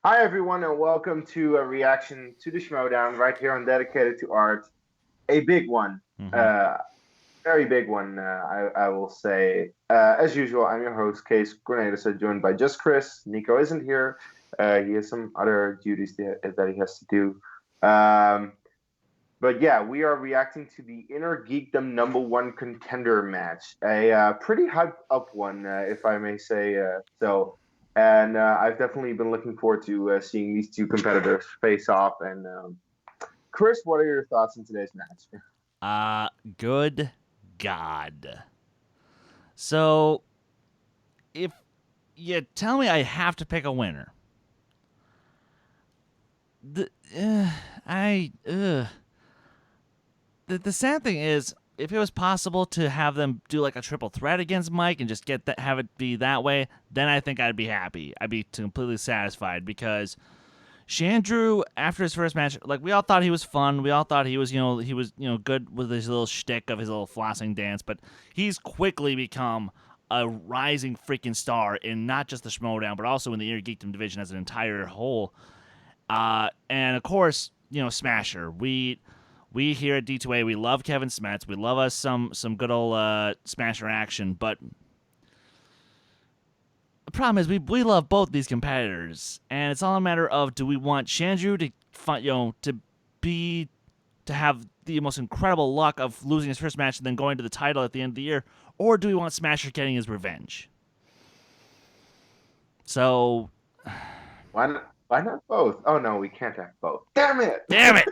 Hi, everyone, and welcome to a reaction to the Schmoedown right here on Dedicated to Art. A big one, Mm-hmm. uh, very big one, I will say. As usual, I'm your host, Case Cornelius, joined by just Chris. Nico isn't here. He has some other duties that he has to do. But yeah, we are reacting to the Inner Geekdom number one contender match. A pretty hyped up one, if I may say so. And I've definitely been looking forward to seeing these two competitors face off. And Chris, what are your thoughts on today's match? Good God. So, if you tell me I have to pick a winner, the I the sad thing is, if it was possible to have them do like a triple threat against Mike and just get that, have it be that way, then I think I'd be happy. I'd be completely satisfied because Chandru, after his first match, like we all thought he was fun. We all thought he was, good with his little shtick of his little flossing dance. But he's quickly become a rising freaking star in not just the Schmoedown, but also in the Inner Geekdom division as an entire whole. And of course, Smasher. We here at D2A, we love Kevin Smets. We love us some good old Smasher action. But the problem is we love both these competitors, and it's all a matter of, do we want Chandru to have the most incredible luck of losing his first match and then going to the title at the end of the year, or do we want Smasher getting his revenge? So, Why not both? Oh no, we can't have both. Damn it! damn it,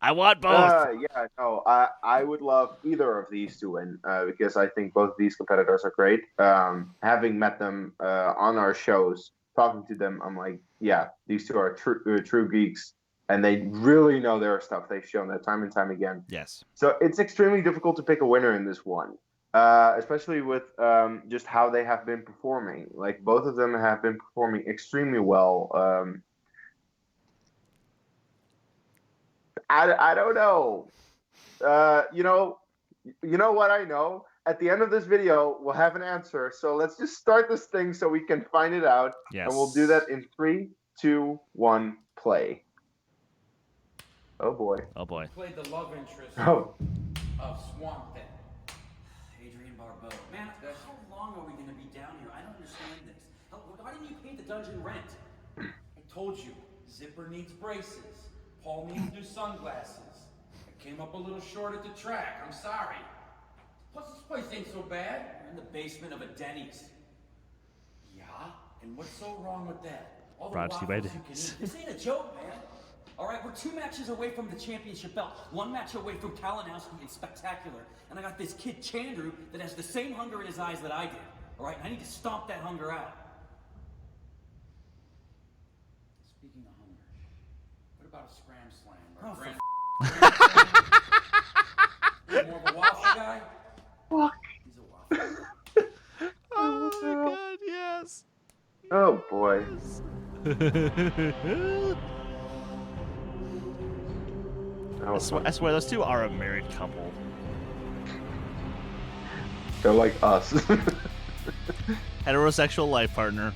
I want both. Yeah, no, I would love either of these to win because I think both of these competitors are great. Having met them on our shows, talking to them, I'm like, yeah, these two are true geeks, and they really know their stuff. They've shown that time and time again. Yes. So it's extremely difficult to pick a winner in this one, especially with just how they have been performing. Like both of them have been performing extremely well. I don't know. You know what I know? At the end of this video, we'll have an answer. So let's just start this thing so we can find it out. Yes. And we'll do that in 3, 2, 1, play. Oh boy. Oh boy. Played the love interest of Swamp Thing. Adrian Barbeau. Man, how long are we going to be down here? I don't understand this. Hell, why didn't you pay the dungeon rent? I told you, Zipper needs braces. Paul needs new sunglasses. I came up a little short at the track. I'm sorry. Plus, this place ain't so bad. We're in the basement of a Denny's. Yeah? And what's so wrong with that? All the Brought to you by waffles you can eat. This ain't a joke, man. All right, we're 2 matches away from the championship belt. 1 match away from Kalinowski and Spectacular. And I got this kid, Chandru, that has the same hunger in his eyes that I did. All right, and I need to stomp that hunger out. Speaking of hunger, what about a scram slam? Or more of a waffle guy? He's a waffle. Oh my God, yes. Oh boy. I swear, those two are a married couple. They're like us. Heterosexual life partner.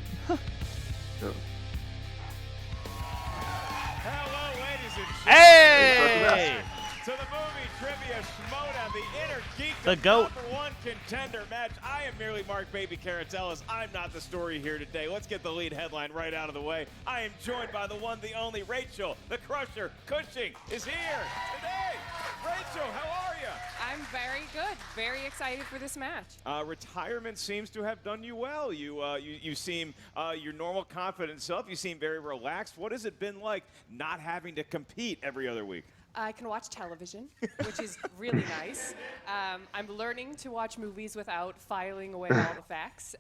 Hello, ladies and Hey! gentlemen, to the movie trivia Schmoedown, the Inner Geekdom The GOAT. #1 contender match. I am merely Mark Baby Caratellis. I'm not the story here today. Let's get the lead headline right out of the way. I am joined by the one, the only Rachel, the Crusher Cushing is here today. Rachel, how are you? I'm very good. Very excited for this match. Retirement seems to have done you well. You seem your normal confident self. You seem very relaxed. What has it been like not having to compete every other week? I can watch television, which is really nice. I'm learning to watch movies without filing away all the facts.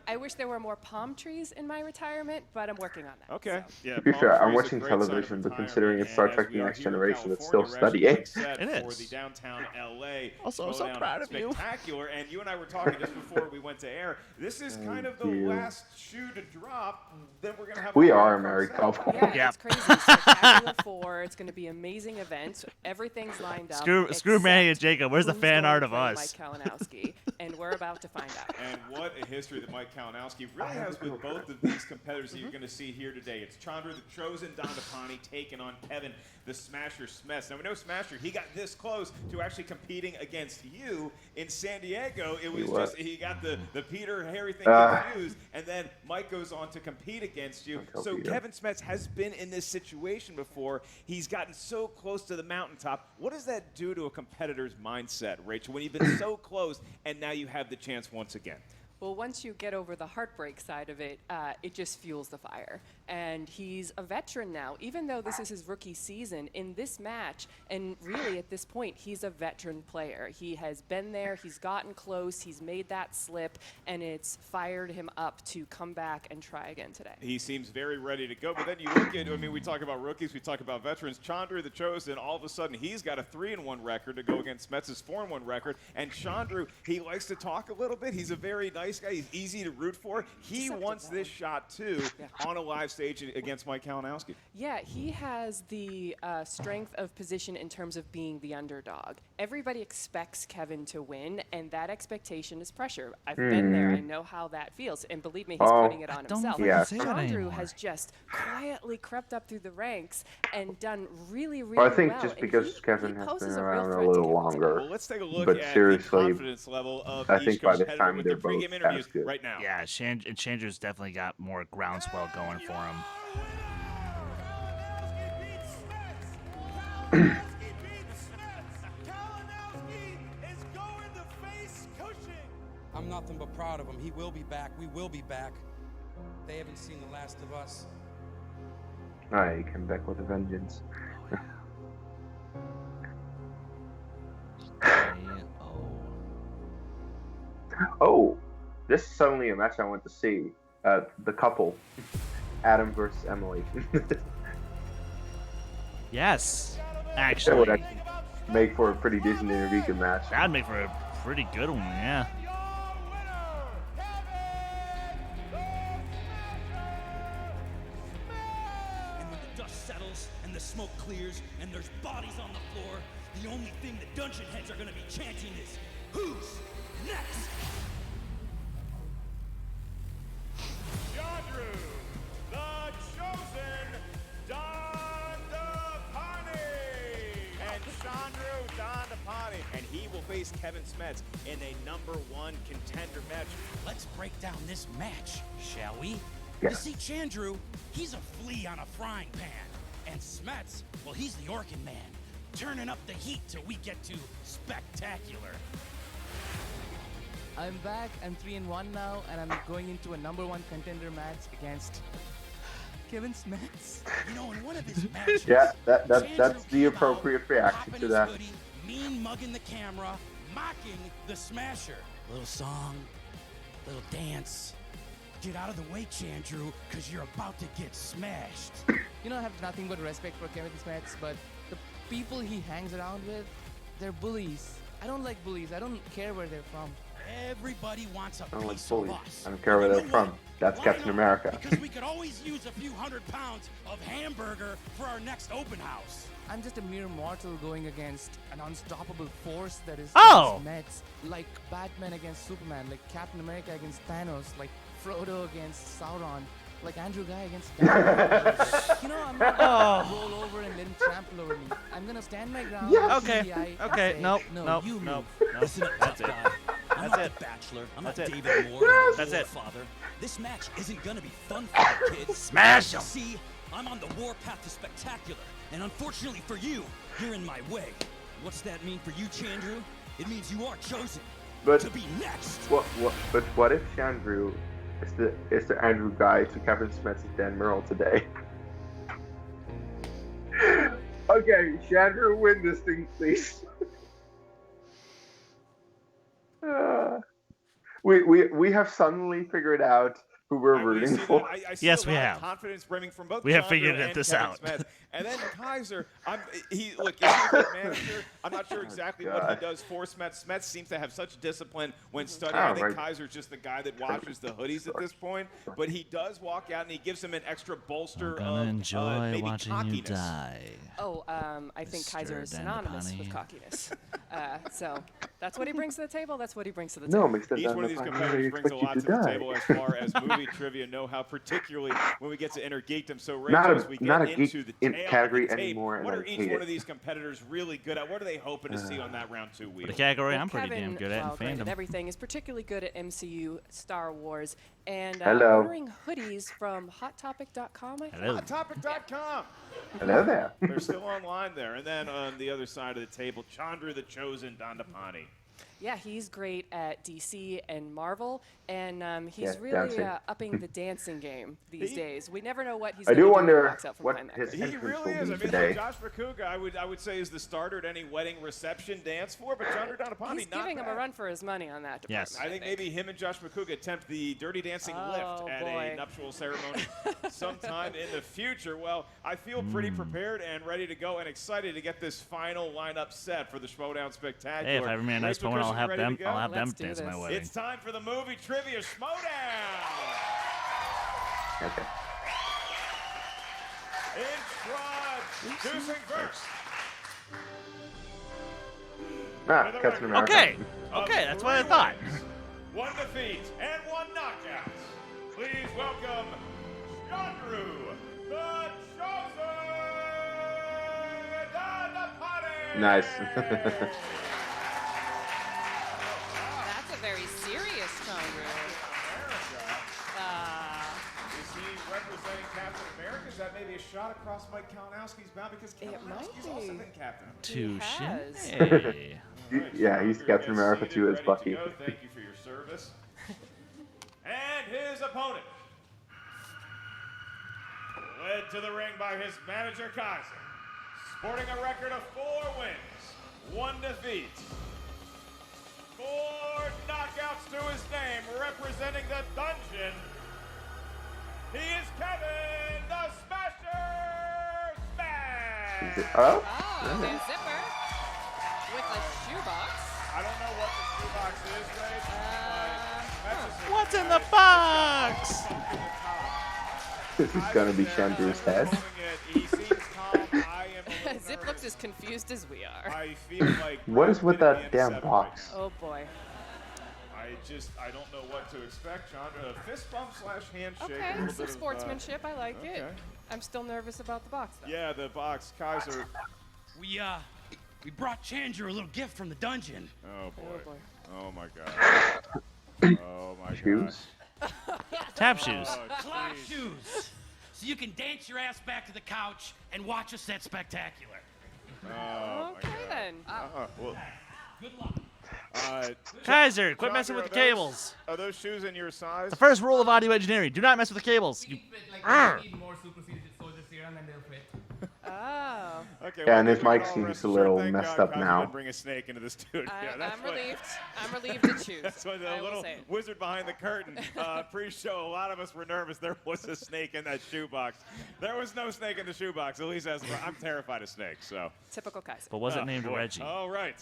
I wish there were more palm trees in my retirement, but I'm working on that. Okay. So. Yeah, To be palm fair, I'm trees, a watching great sign of television, but retirement. considering it's Star And Trek as The we are Next here in Generation, it's still California, we're studying. actually set It for is. the downtown LA. Also, I'm so Schmoedown proud of you. Spectacular, and you and I were talking just before we went to air. This is kind of the you. last shoe to drop. Then we're gonna have. We a are a wild card married set. couple. Yeah, Yeah. it's crazy. Spectacular 4. It's going to be amazing event. Everything's lined up. Screw Manny and Jacob. Where's the who's fan going art to of play us? Mike Kalinowski, and we're about to find out. And what a history that Mike Kalinowski really has with both of these competitors that you're going to see here today. It's Chandru, the chosen Dhandapani, taking on Kevin, the Smasher Smets. Now, we know Smasher, he got this close to actually competing against you in San Diego. It was just, he got the Peter Harry thing confused, and then Mike goes on to compete against you. So Peter. Kevin Smets has been in this situation before. He's gotten so close to the mountaintop. What does that do to a competitor's mindset, Rachel, when you've been so close and now you have the chance once again? Well, once you get over the heartbreak side of it, it just fuels the fire. And he's a veteran now. Even though this is his rookie season, in this match, and really at this point, he's a veteran player. He has been there, he's gotten close, he's made that slip, and it's fired him up to come back and try again today. He seems very ready to go. But then you look at, I mean, we talk about rookies, we talk about veterans. Chandru, the chosen, all of a sudden, he's got a 3-1 record to go against Smets' 4-1 record. And Chandru, he likes to talk a little bit. He's a very nice guy. He's easy to root for. He wants this shot, too, on a live stage against Mike Kalinowski. Yeah, he has the strength of position in terms of being the underdog. Everybody expects Kevin to win, and that expectation is pressure. I've been there. I know how that feels. And believe me, he's putting it on himself. Chandru has just quietly crept up through the ranks and done really, really well. I think just because Kevin has been around a little longer. Well, let's take a look But at seriously, the confidence level of I each think by this competitor time with they're their both pregame interviews as good. right now. Yeah, Chandru's definitely got more groundswell going for him. I'm nothing but proud of him. He will be back. We will be back. They haven't seen the last of us. He came back with a vengeance. Oh, this is suddenly a match I want to see. The couple, Adam versus Emily. Yes, That would actually. actually make for a pretty decent interview match. That'd make for a pretty good one, yeah. And when the dust settles and the smoke clears and there's bodies on the floor, the only thing the dungeon heads are gonna be chanting is, who's next? Chandru, the chosen Dhandapani. And Chandru Dhandapani. And he will face Kevin Smets in a #1 contender match. Let's break down this match, shall we? Yeah. You see, Chandru, he's a flea on a frying pan. And Smets, well, he's the Orkin man, turning up the heat till we get to spectacular. I'm back. I'm 3-1 now, and I'm going into a #1 contender match against Kevin Smets. You know, in one of his matches, Yeah, that's Chandru the came appropriate out, reaction popping to his that. hoodie, mean mugging the camera, mocking the Smasher. Little song, little dance. Get out of the way, Chandru, because you're about to get smashed. You know, I have nothing but respect for Kevin Smets, but the people he hangs around with, they're bullies. I don't like bullies. I don't care where they're from. Everybody wants a I don't like piece of bullies. us. I don't care where You they're know from. what? That's Why Captain not? America. Because we could always use a few 100 pounds of hamburger for our next open house. I'm just a mere mortal going against an unstoppable force that is Oh! Smets, like Batman against Superman, like Captain America against Thanos, like Frodo against Sauron, like Andrew Guy against Gandalf. You know, I'm not gonna roll over and let him trample over me. I'm gonna stand my ground. Okay, and okay, say, nope, no, nope, you nope, move. nope. Listen up, That's tough it. guy. I'm That's not it. the Bachelor. I'm That's not it. David Moore. I'm That's not it. Father. This match isn't gonna be fun for the kids. Smash You 'em. see, I'm on the warpath to spectacular, and unfortunately for you, you're in my way. What's that mean for you, Chandru? It means you are chosen But to be next. what if Chandru is the Andrew Guy to Kevin Smets' Dan Merle today? Okay, Chandru, win this thing, please. We have suddenly figured out who we're I really rooting see for. that. I see Yes, a we lot of have. confidence brimming from both. We have Chandru figured and this Kevin out. Smets. And then Kaiser, he's a good manager. I'm not sure exactly what he God. does for Smets. Smets seems to have such discipline when studying. Oh, I think right. Kaiser's just the guy that washes the hoodies at this point. But he does walk out and he gives him an extra bolster I'm gonna of enjoy maybe watching cockiness. you die. Oh, I think Mr. Kaiser is synonymous with Dhandapani. cockiness. So that's what he brings to the table. That's what he brings to the No, table. Mr. Each one of these Dhandapani, I competitors brings a expect you lot to to the die. table as far as movie trivia know-how, particularly when we get to inner geekdom. So, Not Rachel, a- as we not get a geek into the in tail category of the tape, anymore, and what I are each hate one it. of these competitors really good at? What are they hoping to see on that round 2 wheel? The category Well, I'm pretty Kevin, damn good at while in great at fandom. everything, is particularly good at MCU, Star Wars, and Hello. ordering hoodies from HotTopic.com. I think. Hello. Topic.com. Hello there. They're still online there. And then on the other side of the table, Chandru the Chosen Dhandapani. Yeah, he's great at DC and Marvel, and he's Yeah, really dancing. Upping the dancing game these days. We never know what he's I going to do do when he wonder walks out from what behind that his curtain. He entrance really will is. be I mean, today. like Josh Rakuga, I would say is the starter at any wedding reception dance floor, but Chandru Dhandapani, He's not giving him a bad. run for his money on that Yes. department. I think maybe him and Josh McCouga attempt the Dirty Dancing lift at boy. a nuptial ceremony sometime in the future. Well, I feel pretty prepared and ready to go and excited to get this final lineup set for the Schmoedown Spectacular. Hey, if I remain a nice Rachel moment, I'll Christian, have ready them. to go? I'll have them Let's do dance my this. wedding. It's time for the movie trivia Schmoedown. Okay. Introducing first. Ah, Captain America. Okay. Okay, that's what I thought. 1 defeat and 1 knockout. Please welcome Chandru the Chosen Dhandapani. Nice. That's a very serious Chandru. Is he representing Captain America? Is that maybe a shot across Mike Kalinowski's bow? Because Kalinowski's might also be. been Captain. Touche. has. Hey. Yeah, he's Chandru Captain gets America seated, too as ready to Bucky. go. Thank you for your service. And his opponent, led to the ring by his manager Kaiser, sporting a record of 4 wins, 1 defeat, 4 knockouts to his name, representing the dungeon. He is Kevin the Smasher Smash. Oh? Oh, the zipper with a shoebox. I don't know what the shoebox is, Ray. What's in the box? This is gonna be Chandru's head. Zip looks as confused as we are. I feel like What is with Brad that Pitt damn in 7 box? right Oh boy. now. I don't know what to expect, Chandra. Fist bump / handshake. a Okay, little some bit of, sportsmanship. I like it. okay. I'm still nervous about the box though. Yeah, the box, Kaiser. We brought Chandru a little gift from the dungeon. Oh boy. Oh boy. Oh my god. Oh my god. Shoes. Tap shoes. Oh, Clock jeez. shoes. So you can dance your ass back to the couch and watch us at Spectacular. Oh Okay my god. then. Well, Good luck. Kaiser, quit Chandra, messing with are the those- cables. Are those shoes in your size? The first rule of audio engineering: do not mess with the cables. You Need more superseded soldier serum and they'll fit. Oh. Okay, Yeah, and well, his we can mic all seems rest a assured, little thank messed God up Kaiser now. didn't bring a snake into the studio. That's I'm what- relieved. I'm relieved to choose. That's why the I will little say it. wizard behind the curtain pre-show. A lot of us were nervous. There was a snake in that shoebox. There was no snake in the shoebox. At least I'm terrified of snakes. So. Typical Kaiser. but was it Oh, named boy. Reggie? All right.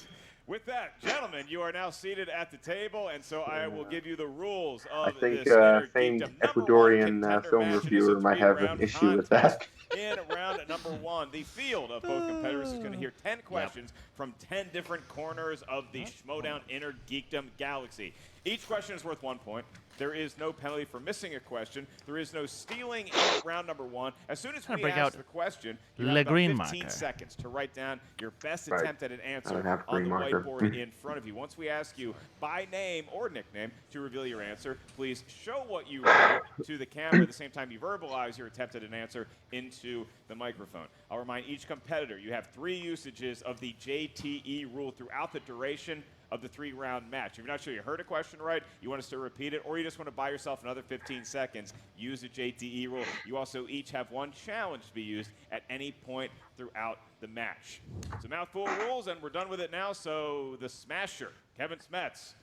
With that, gentlemen, you are now seated at the table, and so I will give you the rules of I think this Inner famed Geekdom number 1 Ecuadorian contender film match. It is a reviewer might have an 3-round issue with contest. that. In round number 1, the field of both competitors is going to hear 10 questions from 10 different corners of the Schmoedown Inner Geekdom galaxy. Each question is worth 1 point. There is no penalty for missing a question. There is no stealing in round number 1. As soon as Trying to we break ask out the question, you Le have about green 15 marker. seconds to write down your best Right. attempt at an I answer don't have on green the marker. whiteboard in front of you. Once we ask you by name or nickname to reveal your answer, please show what you wrote to the camera at the same time you verbalize your attempt at an answer into the microphone. I'll remind each competitor you have 3 usages of the JTE rule throughout the duration of the 3-round match. If you're not sure you heard a question right, you want us to repeat it, or you just want to buy yourself another 15 seconds, use the JTE rule. You also each have 1 challenge to be used at any point throughout the match. It's a mouthful of rules, and we're done with it now, so the Smasher, Kevin Smets,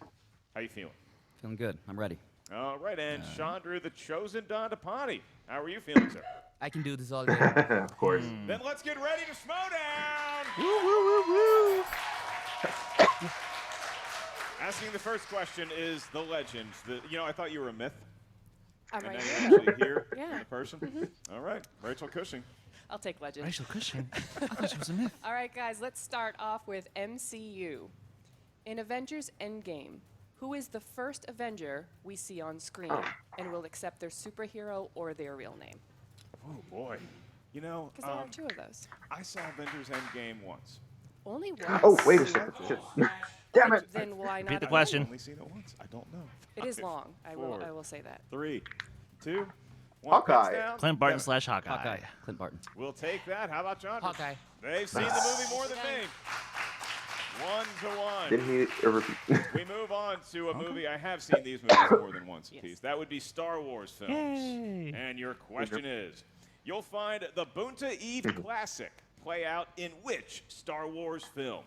how you feeling? Feeling good. I'm ready. All right, and Chandru, the chosen Dhandapani. How are you feeling, sir? I can do this all day. Of course. Then let's get ready to Schmoedown! Woo, woo, woo, woo. Asking the first question is the legend. I thought you were a myth. I'm And right now here. you're actually here Yeah. in the person. All right, Rachel Cushing. I'll take legend. Rachel Cushing. I thought she was a myth. All right, guys, let's start off with MCU. In Avengers Endgame, who is the first Avenger we see on screen and will accept their superhero or their real name? Oh, boy. Because there are two of those. I saw Avengers Endgame once. Only one. Oh, wait a second. Shit. Damn it. Then why not? Repeat the a- question. I've only seen it once. I don't know. It is 5, long. I 4, will say that. 3, 2, 1. Hawkeye. Pens down. Clint Barton Kevin. / Hawkeye. Clint Barton. We'll take that. How about John? Hawkeye. They've seen the movie more than me. 1-1. Didn't he repeat? We move on to a movie. I have seen these movies more than once apiece. Yes. That would be Star Wars films. Yay. And your question is, you'll find the Bunta Eve Classic play out in which Star Wars film?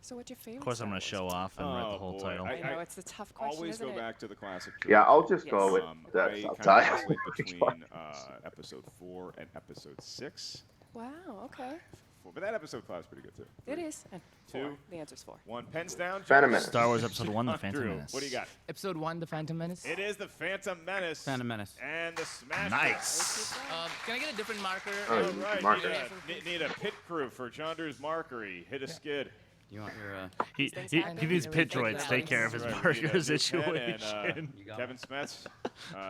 So what's your favorite? Of course, I'm going to show off and write the whole boy. title. I know it's the tough question, Always isn't go it? back to the classic. Yeah, I'll trilogy. just go with Yes. that I kind of outside. oscillate between episode 4 and episode 6. Wow. Okay. But that episode 5 is pretty good too. It is. And 2. 4. The answer's 4. 1. Pens down. Phantom James. Menace. Star Wars Episode 1, The Phantom Drew, Menace. what do you got? Episode 1, The Phantom Menace. It is the Phantom Menace. Phantom Menace. And the Smash. Nice. Can I get a different marker? Oh, All right, Marker. need a pit crew for Chandru's markery. Hit a skid. You want your He happen. needs Everything pit droids to take care of his Right, we need a marker new pen, situation. and, Kevin Smets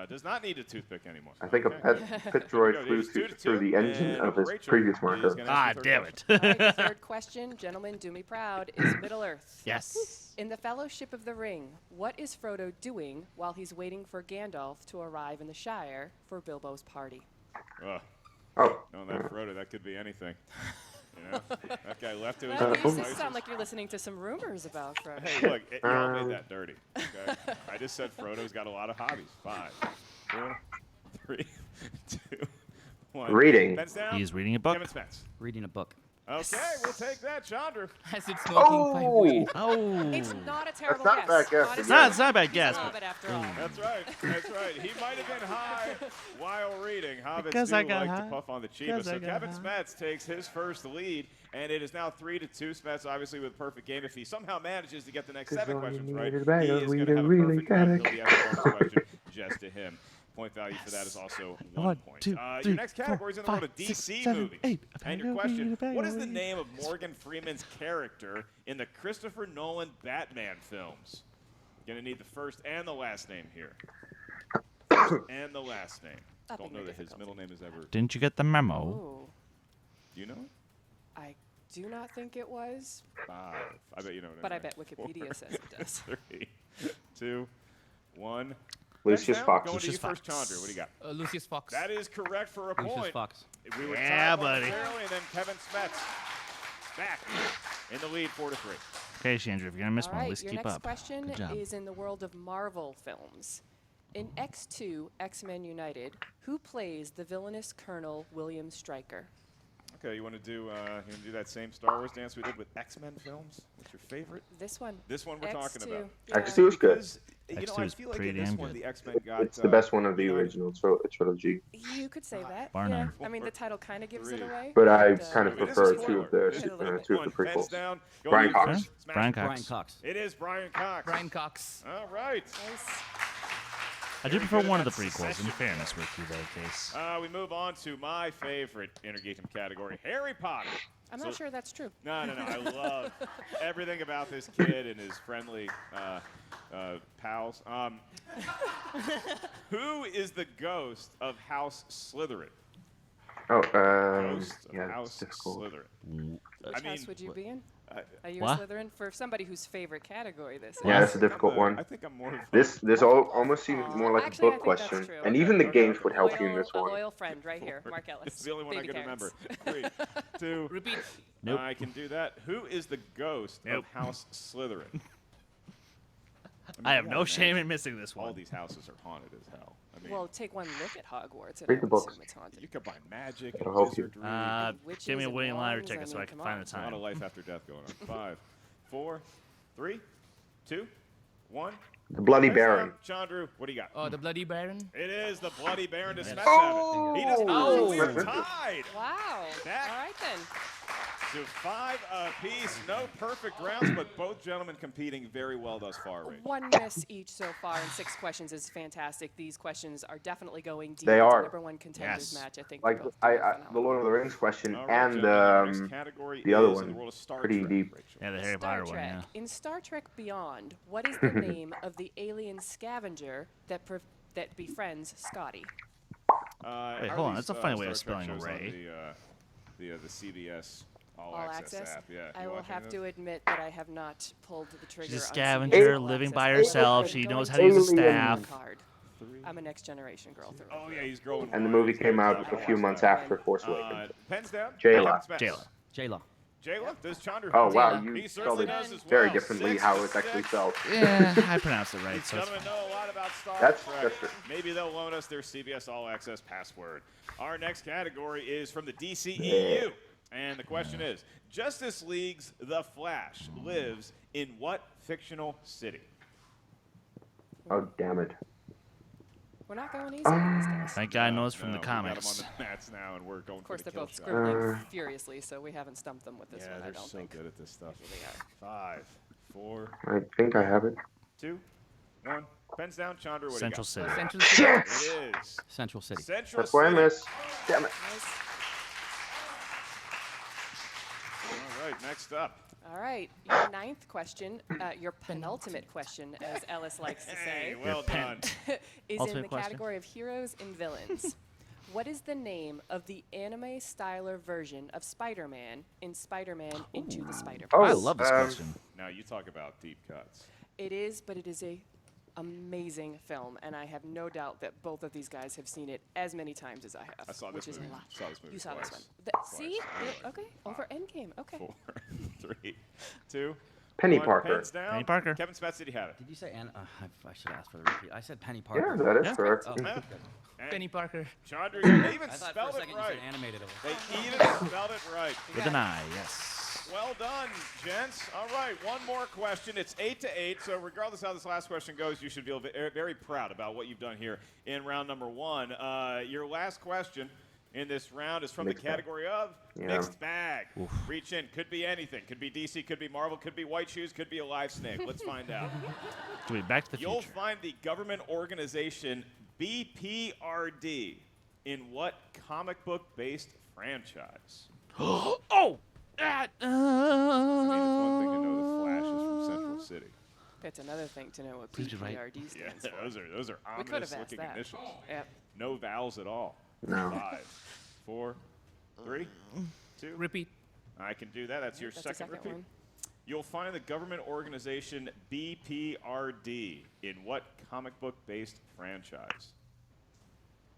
does not need a toothpick anymore. I think a pit droid flew through the engine of his previous marker. Ah, damn it. All right, the third question, gentlemen, do me proud, is Middle Earth. Yes. In the Fellowship of the Ring, what is Frodo doing while he's waiting for Gandalf to arrive in the Shire for Bilbo's party? Oh. No, that Frodo, that could be anything. You know, that guy left to his Well, own you just devices. sound like you're listening to some rumors about Frodo. Hey, look, you all made that dirty. Okay? I just said Frodo's got a lot of hobbies. 5, 4, 3, 2, 1. Reading. Pens down. He's reading a book. Kevin Smets. reading a book. Okay, we'll take that, Chandru. Has it smoking pipe weed? Oh. It's not a terrible not a bad guess. Not It's It's not a bad guess. He's a but- hobbit after all. That's right. That's right. He might have been high while reading. Hobbits Because do I got like to high. puff on the cheapest. Because So I got Kevin high. Smets takes his first lead, and it is now 3-2. Smets obviously with a perfect game. If he somehow manages to get the next 7 all you questions need right, is a bag he of is weed going to have and a really perfect time. got He'll be able to bonus question just to him. Point value for that is also 1 1, point. 2, Your 3, next category is in the 4, world of 5, DC 6, 7, movie. 8. And your question, what is the name of Morgan Freeman's character in the Christopher Nolan Batman films? You're going to need the first and the last name here. First and the last name. Upping Don't know your that his difficulty. middle name is ever. Didn't you get the memo? Ooh, Do you know it? I do not think it was, 5. I bet you know it. but I anyway. bet Wikipedia 4, says it does. 3, 2, 1. Lucius Pens down. Fox. Going to you Lucius first, Fox. Chandru. What do you got? Lucius Fox. That is correct for a Lucius point. Fox. We were Yeah, tied buddy. momentarily, and then Kevin Smets back in the lead 4-3. Okay, Chandru, if you're going to miss All one, at right, least your keep next up. question Good job. is in the world of Marvel films. In X2, X-Men United, who plays the villainous Colonel William Stryker? Okay, you want to do that same Star Wars dance we did with X-Men films? What's your favorite? This one. This one we're talking about. X2 is good. Because, you know, X2 I is feel like pretty in this damn one good. the X-Men got. It's the best one of the you know, original trilogy. You could say that. Bar yeah. none. I mean, the title kind of gives it 3. away. But I kind of It is prefer a two of spoiler. the It is a little bit. two of the Pens prequels. down. Go Brian to you Cox. first. Smash. Brian Cox. Brian Cox. It is Brian Cox. Brian Cox. All right. Nice. I do prefer good one at of the that prequels, in succession. fairness with you, though, Case. We move on to my favorite intergation category, Harry Potter. I'm not sure that's true. No. I love everything about this kid and his friendly pals. Who is the ghost of House Slytherin? Oh, Ghost of yeah, it's House difficult. Slytherin. Which house would you be in? Are you What? a Slytherin? For somebody whose favorite category this is. Yeah, that's a difficult one. I think I'm more. This almost seems more like Actually, a I book think that's question, true. and Okay. even the Okay, games okay. would help you in this A one. loyal friend right here, Mark Ellis. It's the only one I Baby can Terrence. remember. 3, 2. Repeat. Nope. I can do that. Who is the ghost Nope. of House Slytherin? I have you no gotta shame in imagine missing this All one. these houses are haunted as hell. I mean, Well, take one look at Hogwarts and Read I the would books. assume it's haunted. you could buy magic It'll and help you. wizardry. Witches Give me a and William Ladder wands, ticket I so mean, I can come find on. the A lot of time. life after death going on. 5, 4, 3, 2, 1. The Bloody Hands Baron. down. Chandru, what do you got? Oh, the Bloody Baron? It is the Bloody Baron to Smets. Oh! He does not. Oh! We are tied. Wow. Back. All right then. To 5 apiece. No perfect rounds, but both gentlemen competing very well thus far, Rach. 1 miss each so far, and 6 questions is fantastic. These questions are definitely going deep. They It's a are. number 1 contenders Yes. match. I think. Like they're both the phenomenal. Lord of the Rings question All right, and gentlemen, our next category the other is in the one, world of Star pretty Trek, deep. Rachel. Yeah, the Harry Star Potter Trek. one. Yeah. In Star Trek Beyond, what is the name of the alien scavenger that befriends Scotty? Wait, how hold are on, these, that's a funny way of Star Trek spelling shows on Ray. The CBS All All Access Access. app. Yeah, I you will watching have this? to admit that I have not pulled the trigger. She's a on scavenger CBS All living Access. by I'm herself. going She knows to how to use a Alien. staff. card. I'm an next generation girl through. Oh yeah, he's growing. And the wide. movie came out a few months after Force Awakens. Pens down. Jayla. Kevin Smets. Jayla. Jayla. Does Chandru. Oh wow, Jayla. you He spelled certainly it does as very well. differently 6 how to it's actually 6. spelled. Yeah, I pronounced it right. These So it's gentlemen know a lot about Star That's Trek. true. Maybe they'll loan us their CBS All Access password. Our next category is from the DCEU. And the question is, Justice League's The Flash lives in what fictional city? Oh damn it. We're not going easy on these guys. thank God knows from the We got 'em comics. on the mats now, and we're going Of course, for the they're kill both shot. scribbling furiously, so we haven't stumped them with this Yeah, one, I they're don't so think. good at this stuff. Maybe they are. 5, 4, I think I have it. 2, 1. Pens down, Chandru. What Central do you City. Central City. got? It is Central City. Central That's why I City. missed. Damn it. Nice. All right, next up. All right, your 9th question, your penultimate question, as Ellis likes to Hey, say, well done. is in Ultimate the question. category of heroes and villains. What is the name of the anime styler version of Spider-Man in Spider-Man Into the Spider-Verse? Oh, I love this question. Now you talk about deep cuts. It is, but it is a amazing film, and I have no doubt that both of these guys have seen it as many times as I have. I saw this which is movie. a lot. Saw this movie You saw twice. this one. See? Okay, over Endgame. Okay. 4, 3, 2, Penny 1. Parker. Pens down. Penny Parker. Kevin Smets, did he have it? Did you say Anna? I should ask for the repeat. I said Penny Parker. Yeah, that is Yeah. correct. Oh, Yeah. good. And Penny Parker. Chandru, they even I thought for spelled a it second you right. said animated. They even spelled it right. With an I, yes. Well done, gents. All right, one more question. It's 8 to 8, so regardless how this last question goes, you should feel very proud about what you've done here in round number 1. Your last question in this round is from Mixed the bag. category of Yeah. mixed bag. Reach in. Could be anything. Could be DC, could be Marvel, could be White Shoes, could be a live snake. Let's find out. To be Back to the You'll Future. find the government organization BPRD in what comic book-based franchise? Oh! I mean, it's one thing to know the Flash is from Central City. It's another thing to know what Please be right. PPRD Yeah, stands for. those are We could have asked ominous-looking that. initials. Yep. No vowels at all. No. 5, 4, 3, 2. Repeat. I can do that. That's your That's the second second repeat. one. You'll find the government organization BPRD in what comic book-based franchise?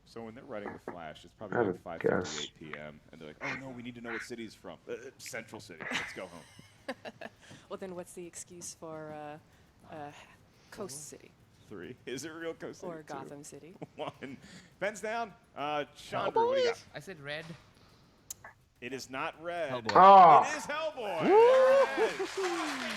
So when they're writing The Flash, it's probably I have like a 5:58 guess. p.m. and they're like, "Oh no, we need to know what city he's from. Central City. Let's go home." Well, then what's the excuse for Coast City 3. Is it real Coast City? or 2, Gotham City? 1. Pens down. Chandru, what do you got? I said red. It is not red. Hellboy. Oh, It is Hellboy. There it is.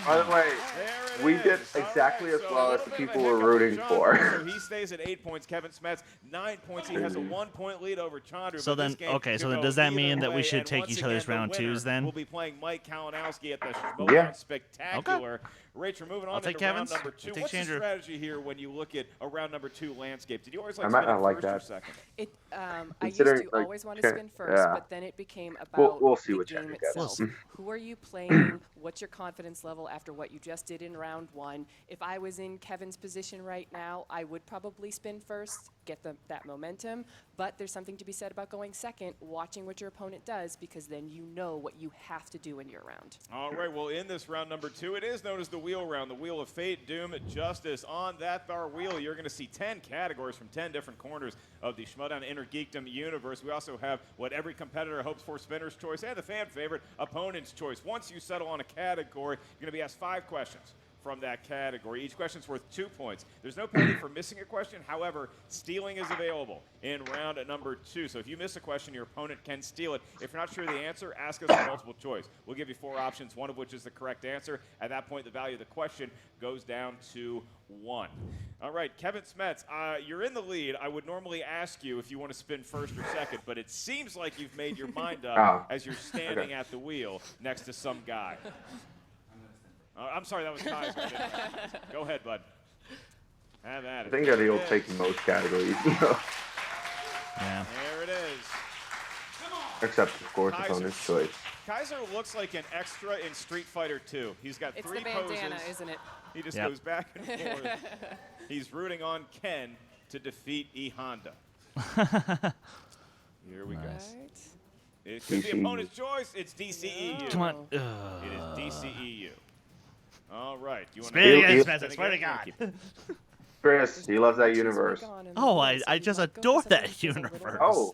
by the way, There it we is. did All exactly right, as so well a as little the bit of a people we're hiccup for rooting Chandru. for. So he stays at 8 points. Kevin Smets, 9 points. He has a 1-point lead over Chandru. So but this then- game okay, could so then go does that either mean that we way, should and take once each other's again, the round winner twos then? We'll be playing Mike Kalinowski at the Schmoedown Yeah. Spectacular. Rach, we're moving on I'll take into round Kevin's. number You 2. take What's the Chandru. strategy here when you look at a round number 2 landscape? Did you always like I might spinning not like first or that. second? It, I used Considering, to like, always want to Chan- spin first, yeah. but then it became about We'll see the what game Chandru gets. itself. Who are you playing? What's your confidence level after what you just did in round 1? If I was in Kevin's position right now, I would probably spin first, get that momentum. But there's something to be said about going second, watching what your opponent does, because then you know what you have to do in your round. All right, well, in this round number 2, it is known as the wheel round, the wheel of fate, doom, justice. On that bar wheel, you're going to see 10 categories from 10 different corners of the Schmoedown Inner Geekdom universe. We also have what every competitor hopes for, spinner's choice, and the fan favorite, opponent's choice. Once you settle on a category, you're going to be asked 5 questions from that category. Each question's worth 2 points. There's no penalty for missing a question. However, stealing is available in round number 2. So if you miss a question, your opponent can steal it. If you're not sure of the answer, ask us for multiple choice. We'll give you 4 options, one of which is the correct answer. At that point, the value of the question goes down to 1. All right, Kevin Smets, you're in the lead. I would normally ask you if you want to spin first or second, but it seems like you've made your mind up as you're standing at the wheel next to some guy. I'm sorry, that was Kaiser. Go ahead, bud. Have at it. I think that he'll take most categories. Yeah. There it is. Except, of course, opponent's choice. Kaiser looks like an extra in Street Fighter 2. He's got 3 poses. It's the bandana, isn't it? He just goes back and forth. He's rooting on Ken to defeat E Honda. Here we go. Right. It could be opponent's choice. It's DCEU. Come on. It is DCEU. All right. You want I swear to God. Chris, he loves that universe. Oh, I just adore that universe. Oh.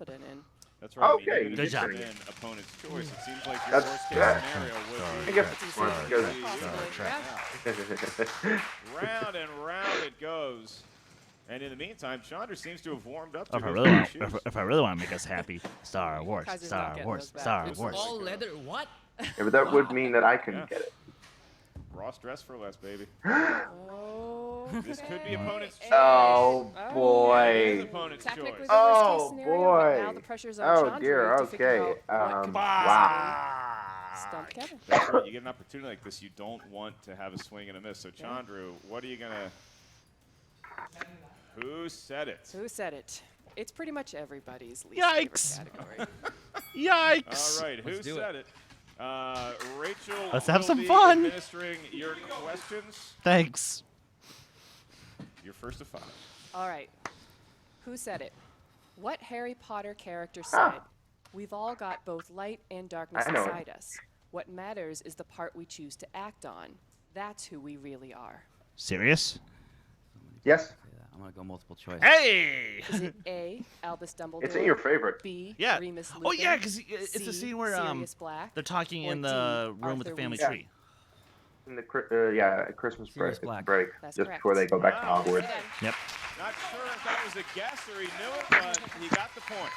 That's right. Okay. Good job. Opponent's choice. It seems like your That's worst case good. scenario would be. I guess it's one Round and round it goes. And in the meantime, Chandru seems to have warmed up to If I his really want to make us happy, Star Wars, Kaiser's Star not getting Wars, those Star back. Wars. All leather, what? Yeah, but that would mean that I couldn't get it. Ross dress for less, baby. Oh. This could be opponent's choice. Oh, It is boy. opponent's Technically choice. the worst case scenario, but now the pressure's on Oh, Chandru dear. to figure Okay. out what could Wow. stump Kevin. That's right. You get an opportunity like this, you don't want to have a swing and a miss. So, Chandru, what are you going to... Who said it? Who said it? It's pretty much everybody's least Yikes. favorite category. Yikes! All right, who said it? Rachel, Let's have will some be fun. Administering your questions. Thanks. You're first to 5. All right. Who said it? What Harry Potter character said, "We've all got both light and darkness I know it. inside us. What matters is the part we choose to act on. That's who we really are." Serious? Yes. I'm going to go multiple choice. Hey! Is it A, Albus Dumbledore? It's in your favorite. B, Yeah. Remus Lupin? Oh yeah, because it's C, the scene where Sirius Black? they're talking or in D, the room with the Arthur family Weasley? tree. In the Christmas Sirius break, Black. That's just correct. before they go back to Wow. Hogwarts. Yep. Not sure if that was a guess or he knew it, but he got the point.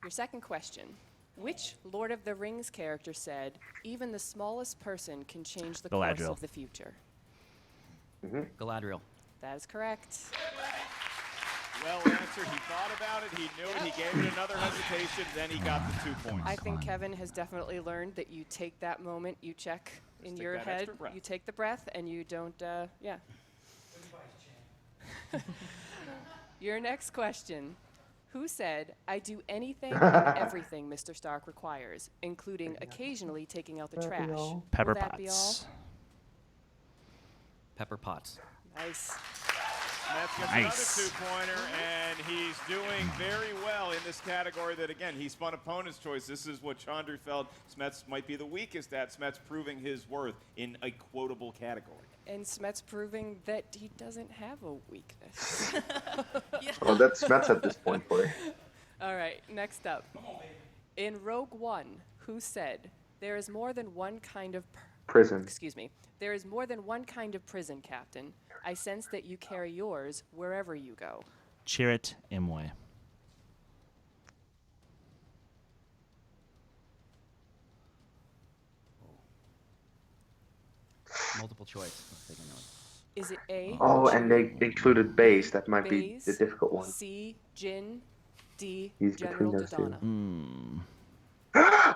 Your second question. Which Lord of the Rings character said, "Even the smallest person can change the course Galadriel. of the future"? Galadriel. That is correct. Well answered. He thought about it. He knew it. He gave it another hesitation. Then he got the 2 points. I think Kevin has definitely learned that you take that moment, you check in take your that head, extra breath. you take the breath, and you don't, yeah. Your next question. Who said, "I do anything and everything Mr. Stark requires, including occasionally taking out the trash"? Pepper Will that be all? Potts. Pepper Potts. Nice. Smets gets Nice. another 2-pointer, and he's doing very well in this category that, again, he spun opponent's choice. This is what Chandru felt Smets might be the weakest at. Smets proving his worth in a quotable category. And Smets proving that he doesn't have a weakness. Well, that's Smets at this point for you. All right, next up. In Rogue One, who said, "There is more than one kind of Prison. Excuse me. There is more than one kind of prison, Captain. I sense that you carry yours wherever you go." Chirrut Imwe. Multiple choice. Let's take another. Is it A? Oh, and they included base. That might be Baze, the difficult one. C, Jin, D, He's General between those two. Dodonna.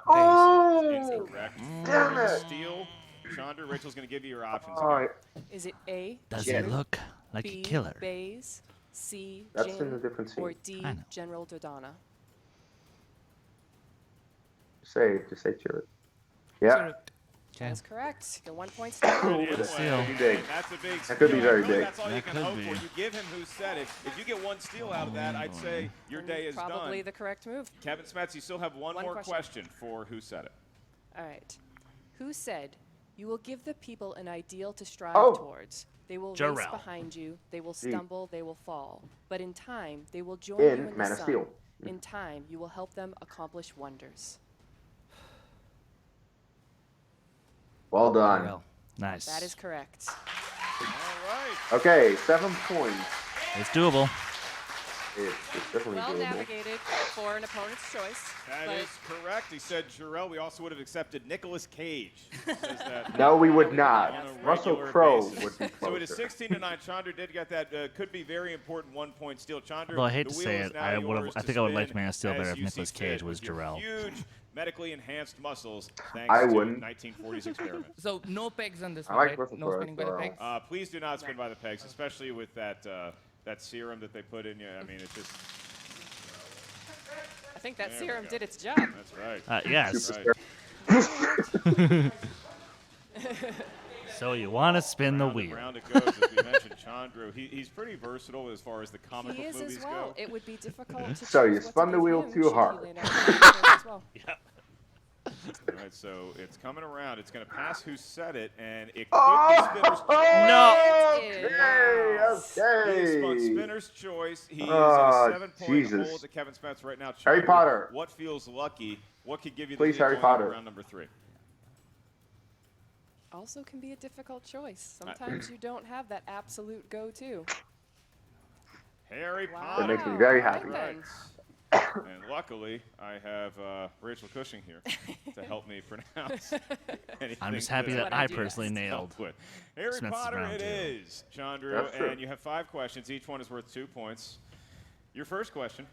Oh! Incorrect. Damn it. Steal. Chandru, Rachel's going to give you your options. All right. Is it A? Does Yeah. he look like B, a killer? Baze, C, That's Jin, in a different scene. or D, I know. General Dodonna? Just say Chirrut. Yeah. Okay. That's correct. Your 1 point Ooh, start. that's steal. pretty big. That's a big That could be steal. very Really, big. That's all you That can could hope be. for. You give him who said it. If you get one steal out of that, I'd say your day is Probably done. the correct move. Kevin Smets, you still have one One more question. question for who said it. All right. Who said, "You will give the people an ideal to strive Oh. towards. They will race Jarrell. behind you. They will Gee. stumble. They will fall. But in time, they will join In you in Man the of sun. Steel. In time, you will help them accomplish wonders." Well done. Jarrell. Nice. That is correct. All right. Okay, 7 points. It's doable. It's definitely Well doable. navigated for an opponent's choice. That but is correct. He said, Jarrell, we also would have accepted Nicolas Cage. Says that No, we would on not. a Russell regular Crowe basis. would be So it is closer. 16-9. Chandru did get that. Could be very important 1 point steal. Chandru, Although I hate the to wheel say is it, now I would have. yours I to think I would spin like Man of Steel better as if you see Nicolas fit Cage was with your Jarrell. Huge medically enhanced muscles thanks I to wouldn't. 1940s experiment. So no pegs on this I one, like right? Russell No Crowe spinning as by the well. pegs. Please do not spin by the pegs, especially with that serum that they put in you. I mean, it's just. I think that There we serum go. did its job. That's right. Yes. Right. So you want to spin the Round and wheel. round it goes. As we mentioned, Chandru, he's pretty versatile as far as the comic He book is movies as well. go. It would be difficult to So you choose what spun to the give wheel him too should he hard. lay down as well. All right, so it's coming around. It's going to pass who said it, and it could be Spinner's No. Okay, He is spun okay. Spinner's choice. He is in Oh, a 7-point Jesus. hole to Kevin Smets right now. Harry Chandru, Potter. What feels lucky? What could give you Please, the lead Harry going into Potter. round number 3? Also can be a difficult choice. Sometimes you don't have that absolute go-to. Harry Wow. Potter. That makes me very All happy. right, then. And luckily, I have Rachel Cushing here to help me pronounce anything. I'm just happy that that I I do personally best. nailed. help with. Harry Smets' Potter round it two. is, Chandru, That's true. and you have 5 questions. Each one is worth 2 points. Your first question.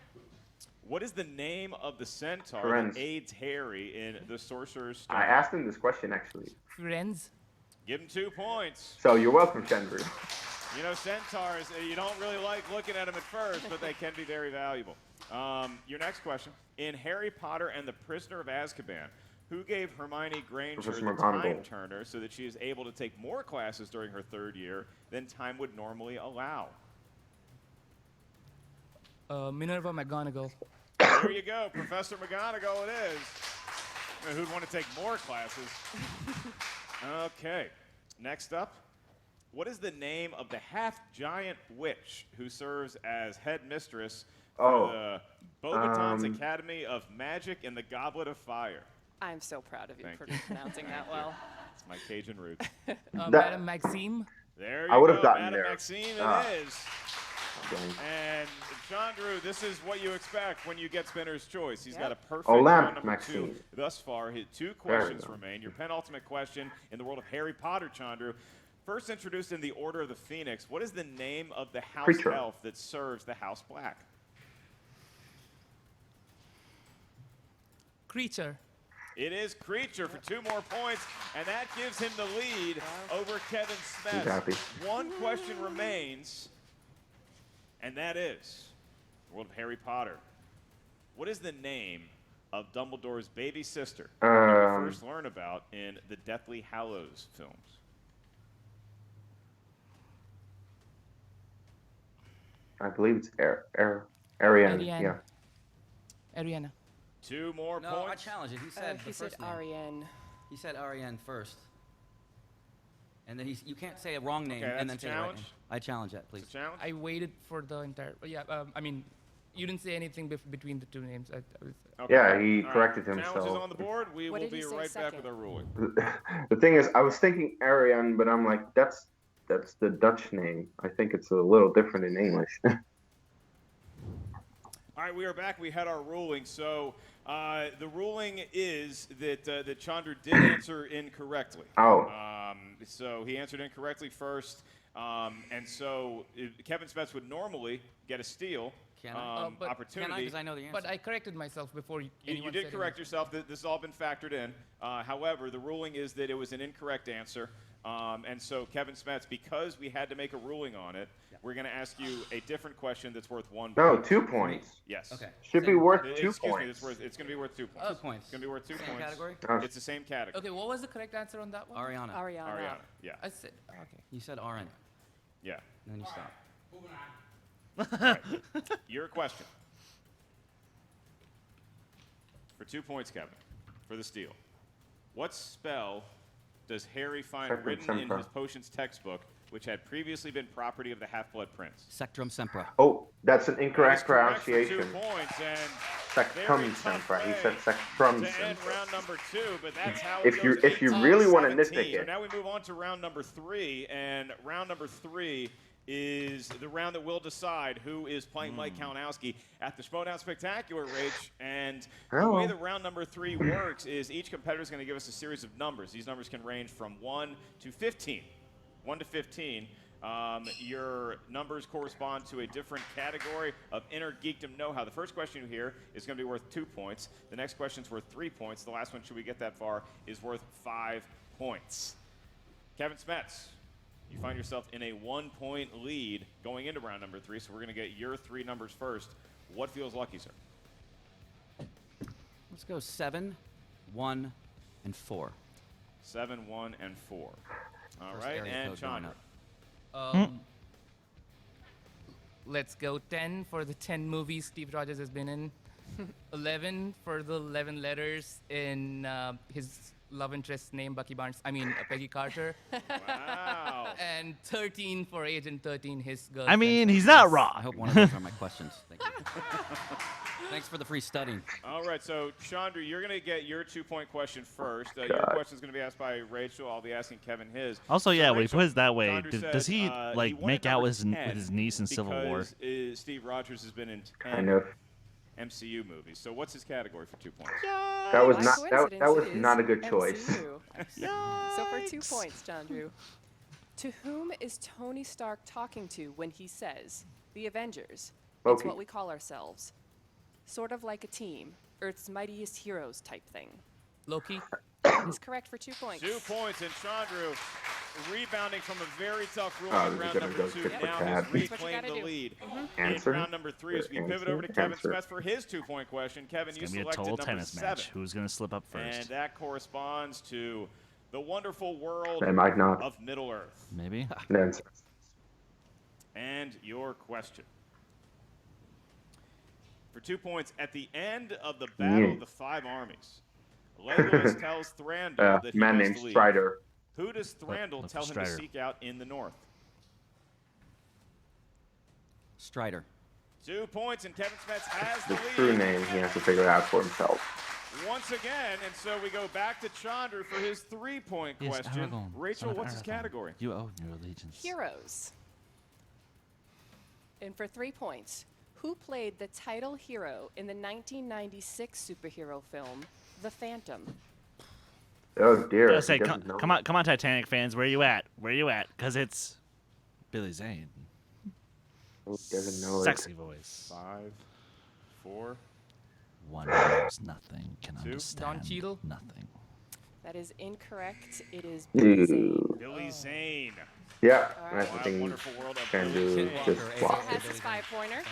What is the name of the centaur Friends. that aids Harry in The Sorcerer's Stone? I asked him this question actually. Friends. Give him 2 points. So you're welcome, Chandru. You know, centaurs, you don't really like looking at them at first, but they can be very valuable. Your next question. In Harry Potter and the Prisoner of Azkaban, who gave Hermione Granger Professor the McGonagall. time turner so that she is able to take more classes during her 3rd year than time would normally allow? Minerva McGonagall. There you go, Professor McGonagall it is. Who'd want to take more classes? Okay, next up. What is the name of the half-giant witch who serves as headmistress for the Beauxbatons Academy of Magic and the Goblet of Fire? I'm so proud of you Thank for you. pronouncing that well. It's my Cajun roots. Madame Maxime. There you I would've go, gotten Madame there. Maxime Ah. it is. And Chandru, this is what you expect when you get Spinner's choice. He's got a perfect Olympe round number Maxime. 2 thus far. His 2 There we questions go. remain. Your penultimate question in the world of Harry Potter, Chandru. First introduced in the Order of the Phoenix, what is the name of the house Creature. elf that serves the House Black? Creature. It is Creature for 2 more points, and that gives him the lead over Kevin He's Smets. happy. 1 question remains, and that is the world of Harry Potter. What is the name of Dumbledore's baby sister that we first learn about in the Deathly Hallows films? I believe it's Ariane. Ariane. Yeah. Ariana. 2 more No, I points. challenge it. He said He the said first name. Ariane. He said Ariane first. And then you can't say a wrong name Okay, and then that's a say the right challenge? name. I challenge that, please. It's a challenge? I waited for the entire. Yeah. I mean, you didn't say anything between the 2 names. I was, Okay. Yeah, he All right. corrected Challenge is himself. on the board. We What will did he be say right back second? with our ruling. The thing is, I was thinking Ariane, but I'm like, that's the Dutch name. I think it's a little different in English. All right, we are back. We had our ruling. So the ruling is that that Chandru did answer incorrectly. Oh. So he answered incorrectly first, and so Kevin Smets would normally get a steal Can I? but opportunity. Because I know the answer. but I corrected myself before You anyone did said correct yourself. This has all been factored in. However, the ruling is that it was an incorrect answer. And so, Kevin Smets, because we had to make a ruling on it, we're going to ask you a different question that's worth 1 No, point. 2 points. Yes. Okay. Should be Same- worth It- 2 excuse me, points. it's going to be worth 2 points. 2 points. It's going to be worth 2 Same points. category? Oh, It's the same category. Okay, what was the correct answer on that one? Ariana. Ariana. Ariana. Yeah. I said. Okay. You said Ariana. Yeah. And then you stopped. Your question. For 2 points, Kevin, for the steal. What spell does Harry find Second written in Sempra. his potions textbook, which had previously been property of the Half-Blood Prince? Sectrum Sempra. Oh, that's an That is incorrect correct for 2 pronunciation. points, and Sectum very tough Sempra. He way said Sectrum to end Sempra. round number 2, but that's how it If you- goes. if you really wanna 18-17. nitpick it. So now we move on to round number 3, and round number 3 is the round that will decide who is playing Mike Kalinowski at the Schmoedown Spectacular, Rach. And the way that round number 3 works is each competitor is going to give us a series of numbers. These numbers can range from 1 to 15. 1 to 15. Your numbers correspond to a different category of inner geekdom know-how. The first question here is going to be worth 2 points. The next question is worth 3 points. The last one, should we get that far, is worth 5 points. Kevin Smets, you find yourself in a 1-point lead going into round number 3, so we're going to get your 3 numbers first. What feels lucky, sir? Let's go 7, 1, and 4. 7, 1, and 4. All First right, area and code going Chandru. up. Let's go 10 for the 10 movies Steve Rogers has been in. 11 for the 11 letters in his love interest name, Peggy Carter. Wow. And 13 for Agent 13, his girl. I mean, he's not I wrong. hope one of those are my questions. Thank you. Thanks for the free studying. All right, so Chandru, you're going to get your 2-point question first. Your question is going to be asked by Rachel. I'll be asking Kevin his. Also, So yeah, when he Rachel, puts it that way, Chandru does he said, like he wanted make out number with 10 his niece in Civil War? because, Steve Rogers has been in 10 Kind of. MCU movies. So what's his category for 2 points? That was By not coincidence, that was it is not a good choice. MCU. So for 2 points, Chandru. To whom is Tony Stark talking to when he says, "The Avengers"? It's Loki. what we call ourselves. Sort of like a team, Earth's mightiest heroes type thing. Loki. Is correct for 2 points. 2 points, and Chandru, rebounding from a very tough rule Oh, in this is round gonna number go 2, tit for now tat. has That's what you reclaimed gotta the do. lead Answer. in round number 3. As we pivot over to Kevin Answer. Smets for his 2-point question. Kevin, It's you gonna be a selected total number tennis 7. match. Who's gonna slip up And first? that corresponds to the wonderful world They might not. of Middle Earth. Maybe. Then And your question. For 2 points, at the end of the Battle of the Five Armies, Legolas tells Thranduil that he man must named leave. Strider. Who does Thranduil look tell for him to Strider. seek out in the north? Strider. 2 points, and Kevin Smets has The the true lead name he has to figure it out for himself. once again. And so we go back to Chandru for his 3-point Yes, question. Aragorn, son Rachel, of what's his Aragorn. category? You owe your allegiance. Heroes. And for 3 points, who played the title hero in the 1996 superhero film, The Phantom? Oh dear. Gotta say, he doesn't know. come on, Titanic fans, where you at? Where you at? Because it's Billy Zane. He doesn't know it. Sexy voice. 5, 4. One who knows nothing can 2. understand Don Cheadle? nothing. That is incorrect. It is Billy Zane. Ew. Billy Zane. Yeah, All that's right. the Wow, thing. wonderful world of Can Billy do Zane. just Walker, Still swap. has his 5-pointer.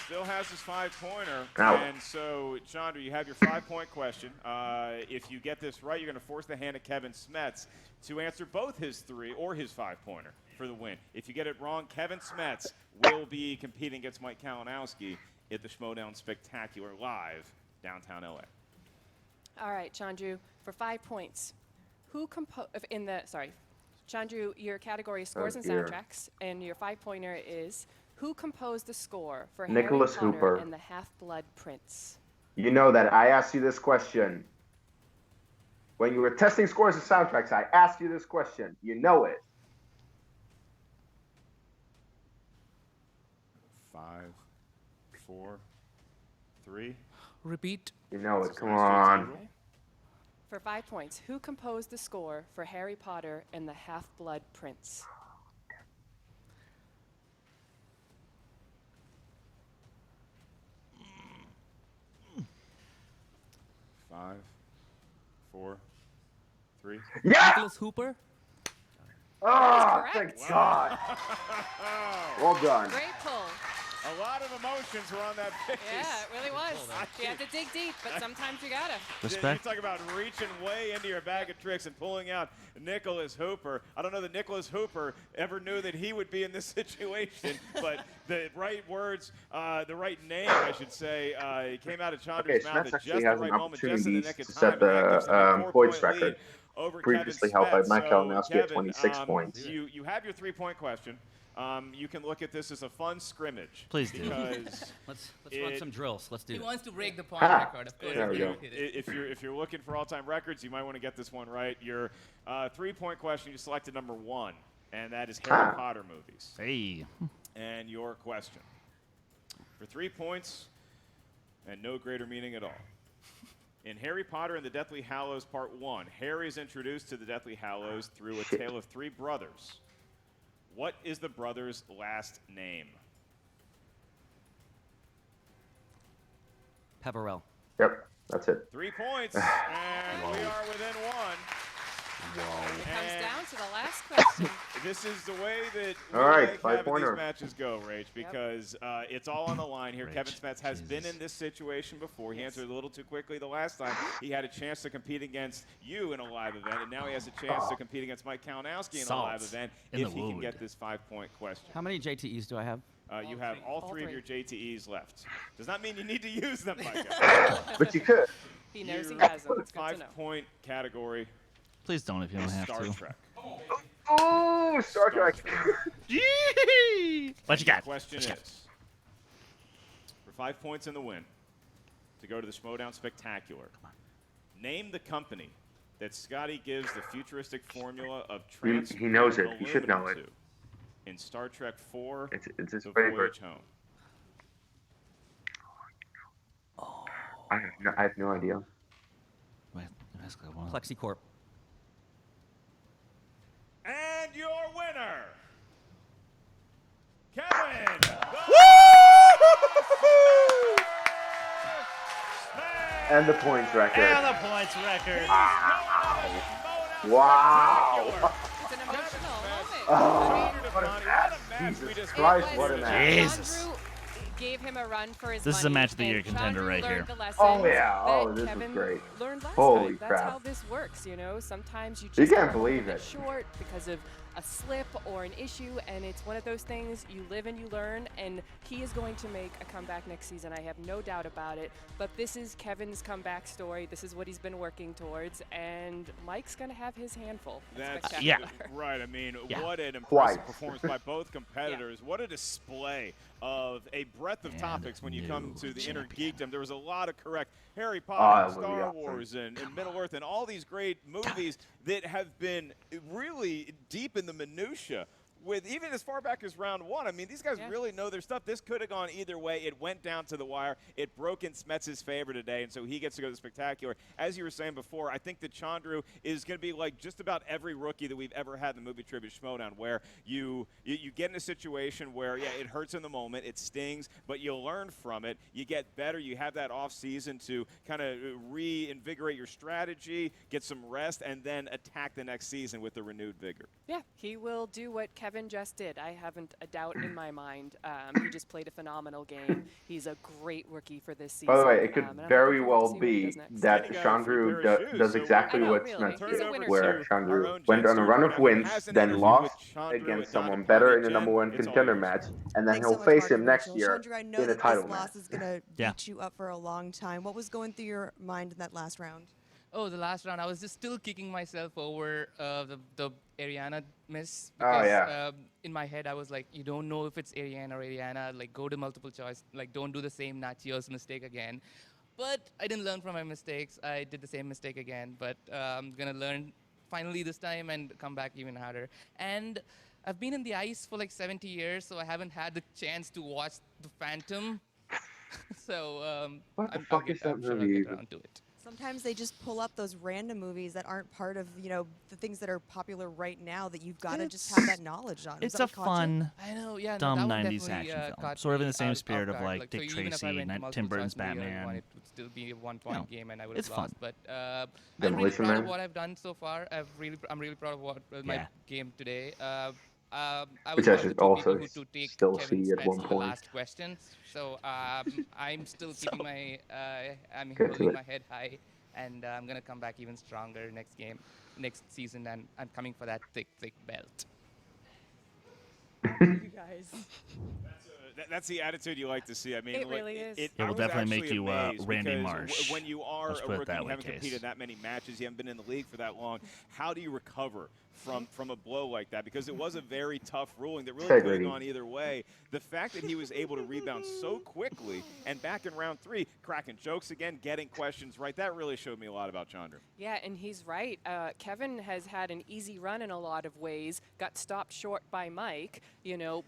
Still has his 5-pointer. Ow. And so, Chandru, you have your 5-point question. If you get this right, you're going to force the hand of Kevin Smets to answer both his 3 or his 5-pointer for the win. If you get it wrong, Kevin Smets will be competing against Mike Kalinowski at the Schmoedown Spectacular live downtown LA. All right, Chandru, for 5 points. Who composed Chandru, your category is scores and dear. soundtracks, and your 5-pointer is who composed the score for Nicholas Harry Potter Hooper. and the Half-Blood Prince? You know that I asked you this question. When you were testing scores and soundtracks, I asked you this question. You know it. 5, 4, 3. Repeat. You know it. Come Nice on. job, Chandru. For 5 points, who composed the score for Harry Potter and the Half-Blood Prince? Five, 4, 3. Yeah! Nicholas Hooper. Oh, correct. thank God. Well done. Great pull. A lot of emotions were on that face. Yeah, it really was. You have to dig deep, but sometimes you gotta. Respect. You talk about reaching way into your bag of tricks and pulling out Nicholas Hooper. I don't know that Nicholas Hooper ever knew that he would be in this situation, but the right words, the right name, I should say, came out of Chandru's Okay, mouth Smets at actually just the has right an moment, just in the opportunity nick of to time. set and that gives the them a 4-point points lead record. over Previously Kevin held by Smets. Mike Kalinowski at Kevin, 26 points. You have your 3-point question. You can look at this as a fun scrimmage. Please do. Because Let's run some drills. Let's do He it. wants to break the point Ah. record, of course. There we he go. will hit it. if you're looking for all-time records, you might want to get this one right. Your 3-point question, you selected number 1. And that is Harry Potter movies. Hey. And your question. For 3 points and no greater meaning at all. In Harry Potter and the Deathly Hallows Part 1, Harry is introduced to the Deathly Hallows through a tale of 3 brothers. What is the brother's last name? Pepperell. Yep, that's it. 3 points, and we are within 1. It comes down to the last question. This is the way that we All right, like having 5-pointer. these matches go, Rach, because it's all on the line here. Kevin Smets has been in this situation before. He answered a little too quickly the last time. He had a chance to compete against you in a live event, and now he has a chance to compete against Mike Kalinowski in a live event if he can get this 5-point question. How many JTEs do I have? You have all three of your JTEs left. Does not mean you need to use them, Micah. But you could. He knows he has them. It's good to know. 5-point category. Please don't if you don't have Star to. Trek. Oh, Star Trek. Yee! What you got? Question is, for 5 points in the win, to go to the Schmoedown Spectacular, name the company that Scotty gives the futuristic formula of He knows it. He should know it. In Star Trek 4, It's his The favorite. Voyage Home. I have no idea. Wait, Plexicorp. And your winner, Kevin. And the points record. And the points record. Wow. It's an emotional moment. Oh, what a match. Jesus Christ, what a match. Jesus. Chandru gave him a run for his This is a money, match of the and year contender Chandru right here. learned the lessons Oh, yeah. Oh, that this was Kevin great. learned last Holy time. crap. That's how this works, you know. Sometimes you You just can't come believe up it. short because of a slip or an issue, and it's one of those things you live and you learn, and he is going to make a comeback next season. I have no doubt about it, but this is Kevin's comeback story. This is what he's been working towards, and Mike's going to have his handful. That's Spectacular. right. I mean, Yeah. what an Quite. impressive performance by both competitors. What a display of a breadth of topics when you come to the inner geekdom. There was a lot of correct Harry Potter, that would be Star awesome. Wars, and Middle Earth, and all these great movies that have been really deep in the minutia. With even as far back as round 1, I mean, these guys really know their stuff. This could have gone either way. It went down to the wire. It broke in Smets' favor today, and so he gets to go to the Spectacular. As you were saying before, I think that Chandru is going to be like just about every rookie that we've ever had in the movie trivia Schmoedown, where you get in a situation where, yeah, it hurts in the moment, it stings, but you learn from it. You get better. You have that off season to kind of reinvigorate your strategy, get some rest, and then attack the next season with the renewed vigor. Yeah, he will do what Kevin just did. I haven't a doubt in my mind. He just played a phenomenal game. He's a great rookie for this season. By the way, it could and I'm very looking forward to well seeing what he be does next. that Chandru does exactly what really. Smets He's a did, winner. where Our Chandru own went on a Jen run of Stewart wins, has an then interview lost with Chandru against Dhandapani. someone better in the Jen, number 1 it's all contender yours. match, and then Thanks he'll so much, face Mark him and next Rachel. year Chandru, I know in a that title this match. loss is going to Yeah. beat you up for a long time. What was going through your mind in that last round? Oh, the last round, I was just still kicking myself over the Ariana miss. Oh, Because, yeah. in my head, I was like, you don't know if it's Ariana or Ariana. Like, go to multiple choice. Like, don't do the same Nachios mistake again. But I didn't learn from my mistakes. I did the same mistake again. But I'm going to learn finally this time and come back even harder. And I've been in the ice for like 70 years, so I haven't had the chance to watch The Phantom. So What the I'm fuck is that I'm sure I'll movie? get around to it. Sometimes they just pull up those random movies that aren't part of, you know, the things that are popular right now that you've got to just have that knowledge on. It's Is that a what caught you? fun, I know, yeah, dumb no, that one 90s definitely, action film. caught Sort of in me the same off spirit of guard. like so Dick even if I Tracy, went to Tim multiple Burton's choice movie, Batman. it would still be a 1-point game, and I would have It's lost. fun. But I'm really Demolition proud of Man? what I've done so far. I'm really proud of what my Yeah. game today. I Which was I one of should the two also people who take still Kevin see at Smets one on the point. last question. So I'm still keeping my I'm Get to holding it. my head high, and I'm gonna come back even stronger next season, and I'm coming for that thick belt. You guys. That's the attitude you like to see. I mean, It really is. It I will was definitely make actually you, amazed Randy because Marsh. when you are Let's a put it rookie, that you way, haven't Case. competed in that many matches, you haven't been in the league for that long. How do you recover from a blow like that, because it was a very tough ruling that really could have gone either way. The fact that he was able to rebound so quickly and back in round 3, cracking jokes again, getting questions right, that really showed me a lot about Chandru. Yeah, and he's right. Kevin has had an easy run in a lot of ways, got stopped short by Mike,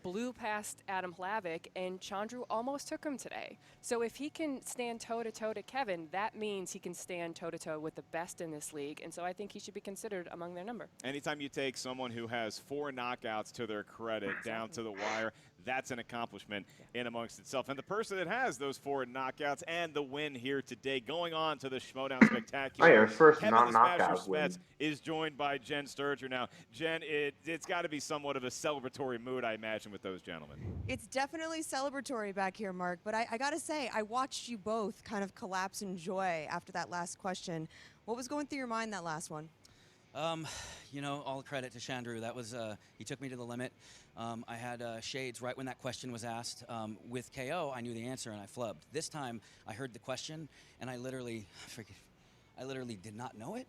blew past Adam Hlavik, and Chandru almost took him today. So if he can stand toe-to-toe to Kevin, that means he can stand toe-to-toe with the best in this league, and so I think he should be considered among their number. Anytime you take someone who has 4 knockouts to their credit down to the wire, that's an accomplishment in amongst itself. And the person that has those 4 knockouts and the win here today, going on to the Schmoedown Spectacular, first Kevin the Smasher non-knockout Smets is joined by Jen Sturger. Now, Jen, it's got to be somewhat of a celebratory mood, I imagine, with those gentlemen. It's definitely celebratory back here, Mark, but I got to say, I watched you both kind of collapse in joy after that last question. What was going through your mind that last one? All credit to Chandru. That was, he took me to the limit. I had shades right when that question was asked. With KO, I knew the answer and I flubbed. This time, I heard the question and I literally did not know it.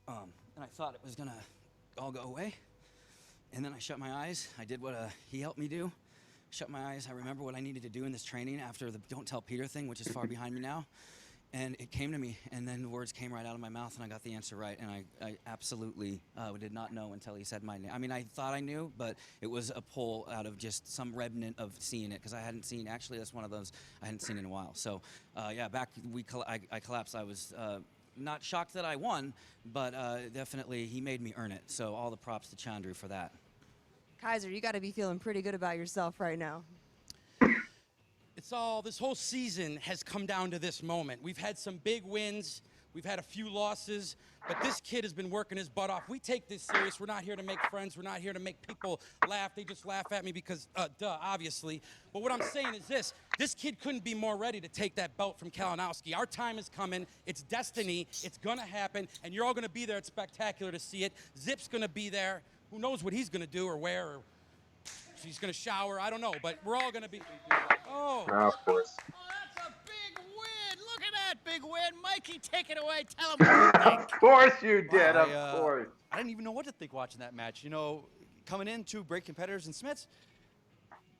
And I thought it was gonna all go away. And then I shut my eyes. I did what he helped me do. Shut my eyes. I remember what I needed to do in this training after the Don't Tell Peter thing, which is far behind me now. And it came to me, and then the words came right out of my mouth, and I got the answer right. And I absolutely did not know until he said my name. I mean, I thought I knew, but it was a pull out of just some remnant of seeing it, because I hadn't seen, actually, that's one of those I hadn't seen in a while. So, yeah, I collapsed. I was not shocked that I won, but definitely he made me earn it. So all the props to Chandru for that. Kaiser, you got to be feeling pretty good about yourself right now. This whole season has come down to this moment. We've had some big wins. We've had a few losses, but this kid has been working his butt off. We take this serious. We're not here to make friends. We're not here to make people laugh. They just laugh at me because, obviously. But what I'm saying is this kid couldn't be more ready to take that belt from Kalinowski. Our time is coming. It's destiny. It's going to happen, and you're all going to be there. It's spectacular to see it. Zip's going to be there. Who knows what he's going to do or where, or he's going to shower. I don't know, but we're all going to be. Oh, of course. Oh, that's a big win. Look at that big win. Mikey, take it away. Tell him what you think. Of course you did, of course. I didn't even know what to think watching that match. Coming in, 2 great competitors in Smets.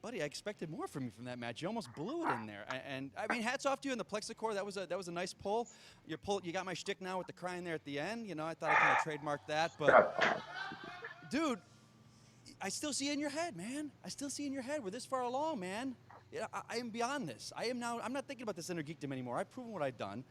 Buddy, I expected more from you from that match. You almost blew it in there. And I mean, hats off to you in the plexicor. That was a nice pull. You got my shtick now with the crying there at the end. I thought I kind of trademarked that. But, dude, I still see in your head, man. I still see in your head. We're this far along, man. I am beyond this. I'm not thinking about this inner geekdom anymore. I've proven what I've done.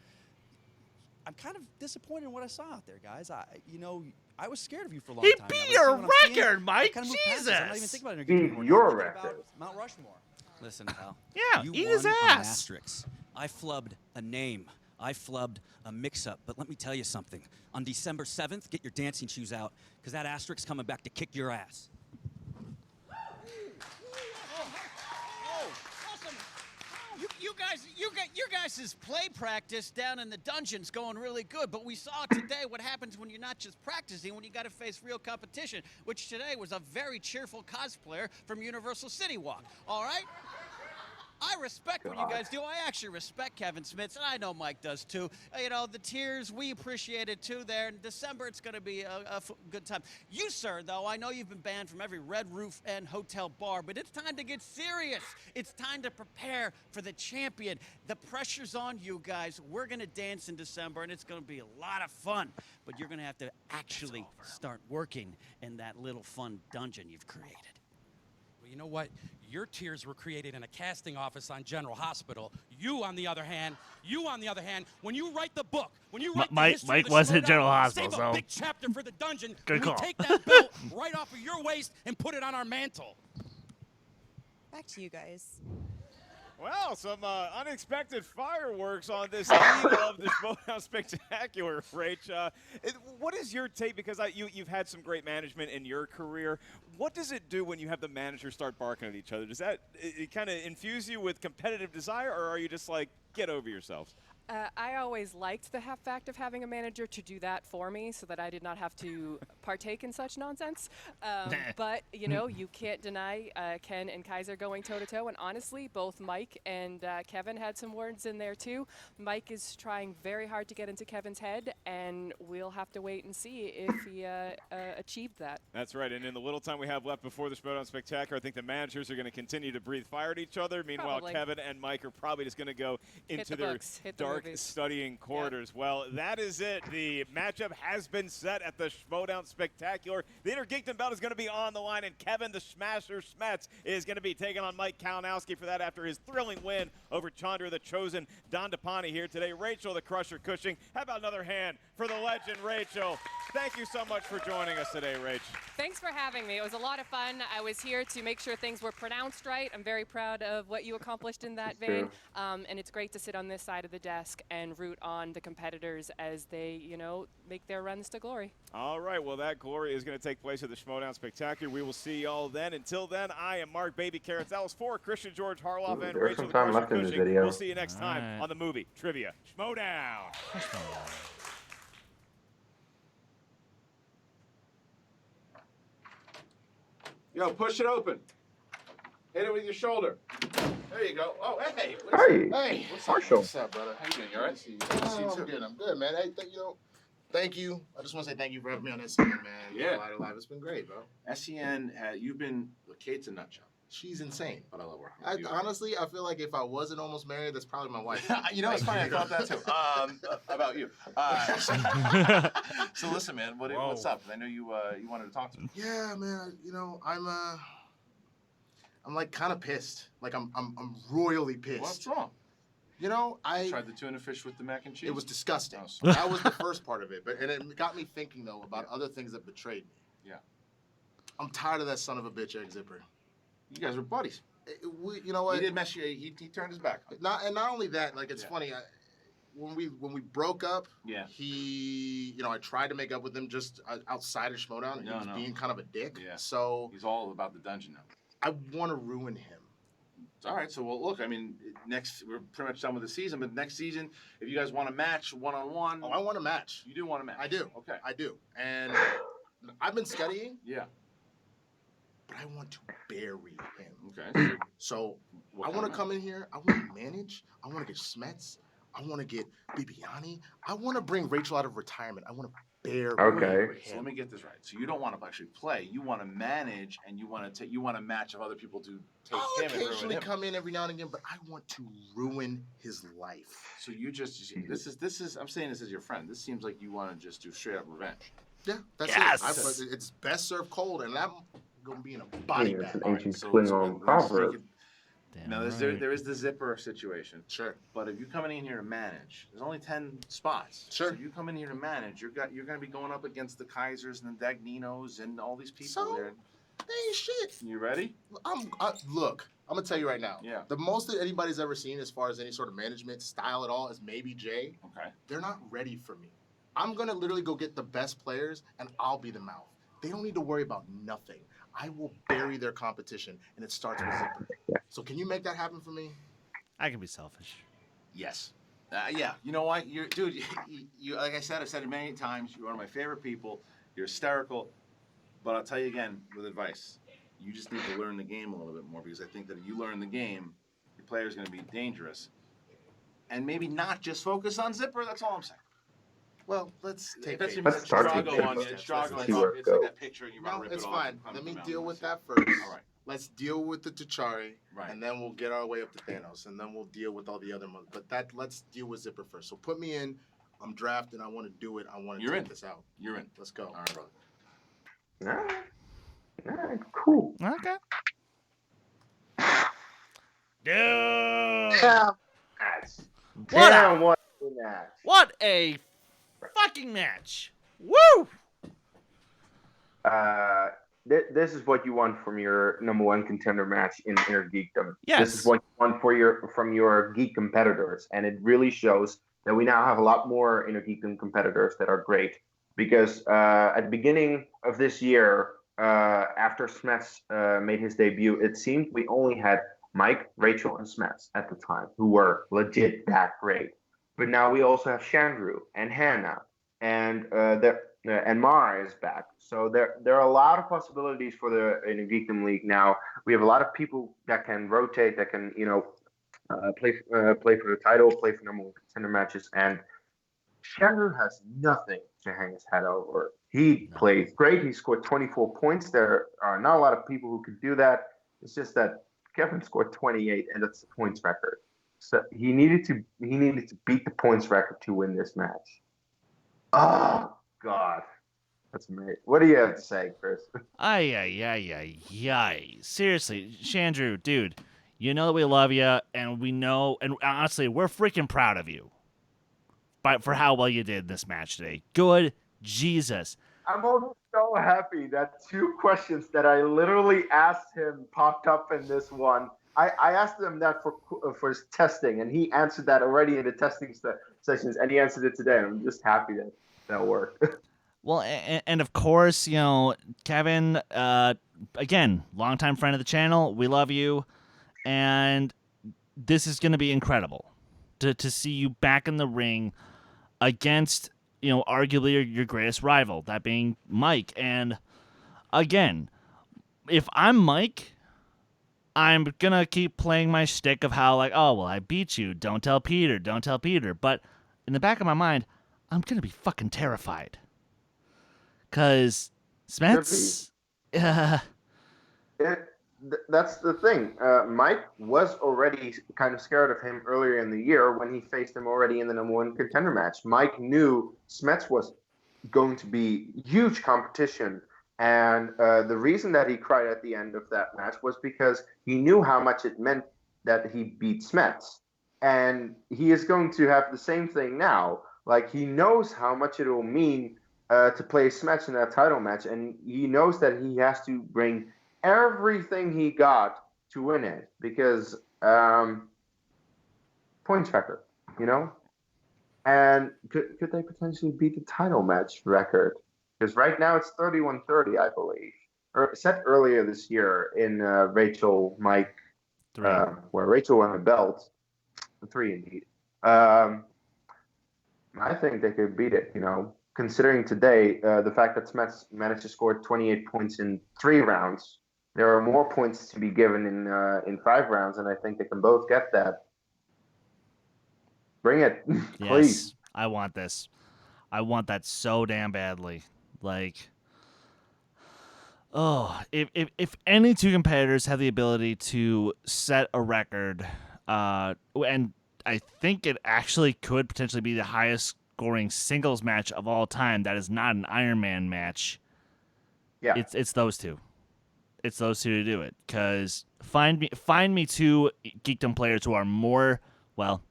I'm kind of disappointed in what I saw out there, guys. I was scared of you for a long time. He beat your record, Mike. Jesus. I'm not even thinking about inner geekdom anymore. Your record. Mount Rushmore. Listen, pal. Yeah, you eat won his on ass. asterisks. I flubbed a name. I flubbed a mix-up. But let me tell you something. On December 7th, get your dancing shoes out, because that asterisk's coming back to kick your ass. Your guys' play practice down in the dungeon's going really good, but we saw today what happens when you're not just practicing, when you got to face real competition, which today was a very cheerful cosplayer from Universal City Walk. All right? I respect what you guys do. I actually respect Kevin Smets, and I know Mike does too. The tears, we appreciate it too there. In December, it's going to be a good time. You, sir, though, I know you've been banned from every Red Roof and hotel bar, but it's time to get serious. It's time to prepare for the champion. The pressure's on you guys. We're going to dance in December, and it's going to be a lot of fun. But you're going to have to actually start working in that little fun dungeon you've created. Well, you know what? Your tears were created in a casting office on General Hospital. You, on the other hand, when you write the book, when you write the history Mike of the was at Schmoedown, General Hospital, save so a big chapter for the dungeon. Good call. We take that belt right off of your waist and put it on our mantle. Back to you guys. Well, some unexpected fireworks on this eve of the Schmoedown Spectacular, Rach. What is your take? Because you've had some great management in your career. What does it do when you have the managers start barking at each other? Does that it kind of infuse you with competitive desire, or are you just like, get over yourselves? I always liked the fact of having a manager to do that for me so that I did not have to partake in such nonsense. But, you can't deny Ken and Kaiser going toe-to-toe. And honestly, both Mike and Kevin had some words in there, too. Mike is trying very hard to get into Kevin's head, and we'll have to wait and see if he achieved that. That's right. And in the little time we have left before the Schmoedown Spectacular, I think the managers are going to continue to breathe fire at each other. Meanwhile, Probably. Kevin and Mike are probably just going to go into their dark studying corridors. Yep. Well, that is it. The matchup has been set at the Schmoedown Spectacular. The Inner Geekdom belt is going to be on the line, and Kevin the Smasher Smets is going to be taking on Mike Kalinowski for that after his thrilling win over Chandru the Chosen Dhandapani here today. Rachel the Crusher Cushing, how about another hand for the legend Rachel? Thank you so much for joining us today, Rach. Thanks for having me. It was a lot of fun. I was here to make sure things were pronounced right. I'm very proud of what you accomplished in that vein. And it's great to sit on this side of the desk and root on the competitors as they, make their runs to glory. All right. Well, that glory is going to take place at the Schmoedown Spectacular. We will see y'all then. Until then, I am Mark Baby Carrots. That was for Christian George Harloff and Rachel the Crusher Cushing. We'll see you next time on the movie Trivia Schmoedown. Yo, push it open. Hit it with your shoulder. There you go. Oh, hey. Hey. What's up, brother? How you doing? You all right? I'm good, man. Hey, thank you. I just want to say thank you for having me on SCN, man. Yeah. Live. It's been great, bro. SCN, you've been, Kate's a nut job. She's insane. But I love her. Honestly, I feel like if I wasn't almost married, that's probably my wife. It's funny. I thought that too. About you. So listen, man. What's up? I know you wanted to talk to me. Yeah, man. I'm like kind of pissed. Like I'm royally pissed. What's wrong? I tried the tuna fish with the mac and cheese. It was disgusting. Oh, that was the first part of it, and it got me thinking though about other things that betrayed me. Yeah. I'm tired of that son of a bitch egg zipper. You guys were buddies. You know what? He did mess you. He turned his back. Not only that. Like it's funny. When we broke up, he, I tried to make up with him just outside of Schmoedown, and he was being kind of a dick. Yeah. So he's all about the dungeon now. I want to ruin him. All right. So look. I mean, we're pretty much done with the season, but next season, if you guys want to match one-on-one. Oh, I want a match. You do want a match. I do. Okay. I do. And I've been studying. Yeah. But I want to bury him. Okay. So I want to come in here. I want to manage. I want to get Smets. I want to get Bibiani. I want to bring Rachel out of retirement. I want to bury him. So let me get this right. So you don't want to actually play. You want to manage, and you want to match of other people to take I'll him and ruin occasionally him. come in every now and again, but I want to ruin his life. So you this is. I'm saying this as your friend. This seems like you want to just do straight up revenge. Yeah, that's it. It's best served cold, and I'm gonna be in a body bag. It's an ancient Klingon proverb. Now there is the zipper situation. Sure. But if you're coming in here to manage, there's only 10 spots. Sure. So if you come in here to manage, you're gonna be going up against the Kaisers and the Dagninos and all these people there. They ain't shit. You ready? Look, I'm gonna tell you right now. Yeah. The most that anybody's ever seen as far as any sort of management style at all is maybe Jay. Okay. They're not ready for me. I'm gonna literally go get the best players and I'll be the mouth. They don't need to worry about nothing. I will bury their competition, and it starts with Zipper. So can you make that happen for me? I can be selfish. Yes. Yeah. You know what? Dude, you like I said, I've said it many times, you're one of my favorite people. You're hysterical. But I'll tell you again with advice. You just need to learn the game a little bit more, because I think that if you learn the game, your player's going to be dangerous. And maybe not just focus on Zipper. That's all I'm saying. Well, let's take Let's it. start Drago with on you. Zipper. It's Drago. Let's see where it It's like goes. that picture, and you want to No, rip it it's off. fine. and Let me come deal down. with that first. All right. Let's deal with the T'Chari, Right. and then we'll get our way up to Thanos, and then we'll deal with all the other ones. But let's deal with Zipper first. So put me in. I'm drafting. I want to do it. I want to take this out. You're in. Let's go. All right, brother. All right, cool. Okay. Dude. Damn, what a match. What a fucking match. Woo! This is what you want from your number one contender match in Inner Geekdom. Yes. This is what you want from your geek competitors, and it really shows that we now have a lot more Inner Geekdom competitors that are great. Because at the beginning of this year, after Smets made his debut, it seemed we only had Mike, Rachel, and Smets at the time, who were legit that great. But now we also have Chandru and Hannah, and Mara is back. So there are a lot of possibilities for the in the Geekdom League now. We have a lot of people that can rotate, that can play for the title, play for number one contender matches, and Chandru has nothing to hang his head over. He played great. He scored 24 points. There are not a lot of people who can do that. It's just that Kevin scored 28, and that's the points record. So he needed to beat the points record to win this match. Oh God, that's amazing. What do you have to say, Chris? Ay. Seriously, Chandru, dude, you know that we love you, and we know, and honestly, we're freaking proud of you. For how well you did this match today. Good Jesus. I'm also so happy that 2 questions that I literally asked him popped up in this one. I asked him that for his testing, and he answered that already in the testing sessions, and he answered it today. I'm just happy that worked. Well, and of course, Kevin, again, longtime friend of the channel. We love you, and this is going to be incredible to see you back in the ring against, arguably your greatest rival, that being Mike. And again, if I'm Mike, I'm going to keep playing my shtick of how, I beat you. Don't tell Peter. But in the back of my mind, I'm going to be fucking terrified. Because Smets... That's the thing. Mike was already kind of scared of him earlier in the year when he faced him already in the number one contender match. Mike knew Smets was going to be huge competition. And the reason that he cried at the end of that match was because he knew how much it meant that he beat Smets. And he is going to have the same thing now. Like, he knows how much it will mean to play Smets in that title match. And he knows that he has to bring everything he got to win it, because points record, and could they potentially beat the title match record? Because right now it's 31-30, I believe, or set earlier this year in Rachel Mike 3, where Rachel won the belt. 3 indeed. I think they could beat it, considering today the fact that Smets managed to score 28 points in 3 rounds. There are more points to be given in 5 rounds, and I think they can both get that. Bring it, please. Yes, I want this. I want that so damn badly. If any 2 competitors have the ability to set a record, and I think it actually could potentially be the highest scoring singles match of all time that is not an Iron Man match. Yeah, it's those 2. It's those 2 to do it, because find me 2 Geekdom players who are more, well,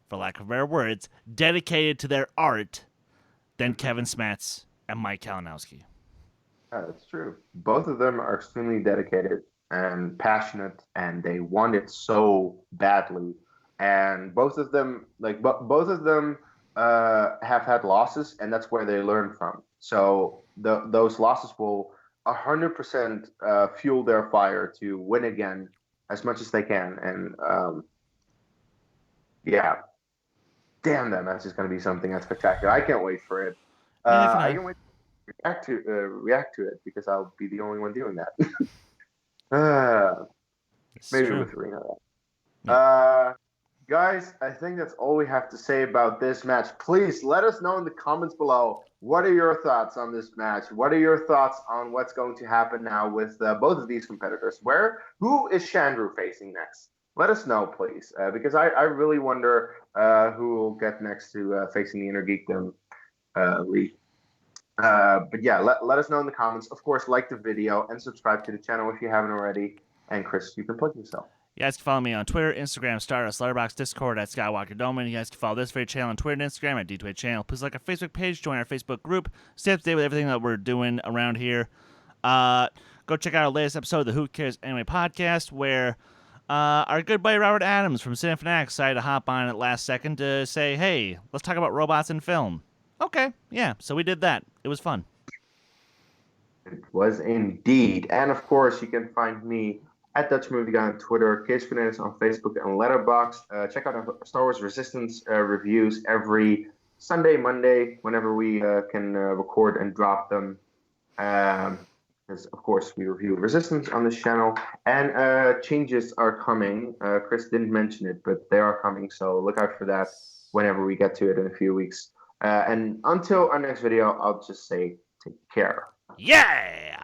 for lack of better words, dedicated to their art than Kevin Smets and Mike Kalinowski. Yeah, that's true. Both of them are extremely dedicated and passionate, and they want it so badly. And both of them, have had losses, and that's where they learn from. So those losses will 100% fuel their fire to win again as much as they can. And damn, that match is going to be something that's spectacular. I can't wait for it. I can't wait to react to it, because I'll be the only one doing that. Maybe true. with Reno. Guys, I think that's all we have to say about this match. Please let us know in the comments below, what are your thoughts on this match? What are your thoughts on what's going to happen now with both of these competitors? Who is Chandru facing next? Let us know, please, because I really wonder who will get next to facing the Inner Geekdom League. But yeah, let us know in the comments. Of course, like the video and subscribe to the channel if you haven't already. And Chris, you can plug yourself. You guys can follow me on Twitter, Instagram, Stardust, Letterboxd, Discord at Skywalker Doman. You guys can follow this very channel on Twitter and Instagram at D2A channel. Please like our Facebook page, join our Facebook group, stay up to date with everything that we're doing around here. Go check out our latest episode of the Who Cares Anime podcast, where our good buddy Robert Adams from Cinefanatics decided to hop on at last second to say, hey, let's talk about robots in film. Okay, yeah, so we did that. It was fun. It was indeed. And of course, you can find me at Dutch Movie Guy on Twitter, Case Grenades on Facebook and Letterboxd. Check out our Star Wars Resistance reviews every Sunday, Monday, whenever we can record and drop them. Because, of course, we review Resistance on this channel. And changes are coming. Chris didn't mention it, but they are coming, so look out for that whenever we get to it in a few weeks. And until our next video, I'll just say take care. Yeah!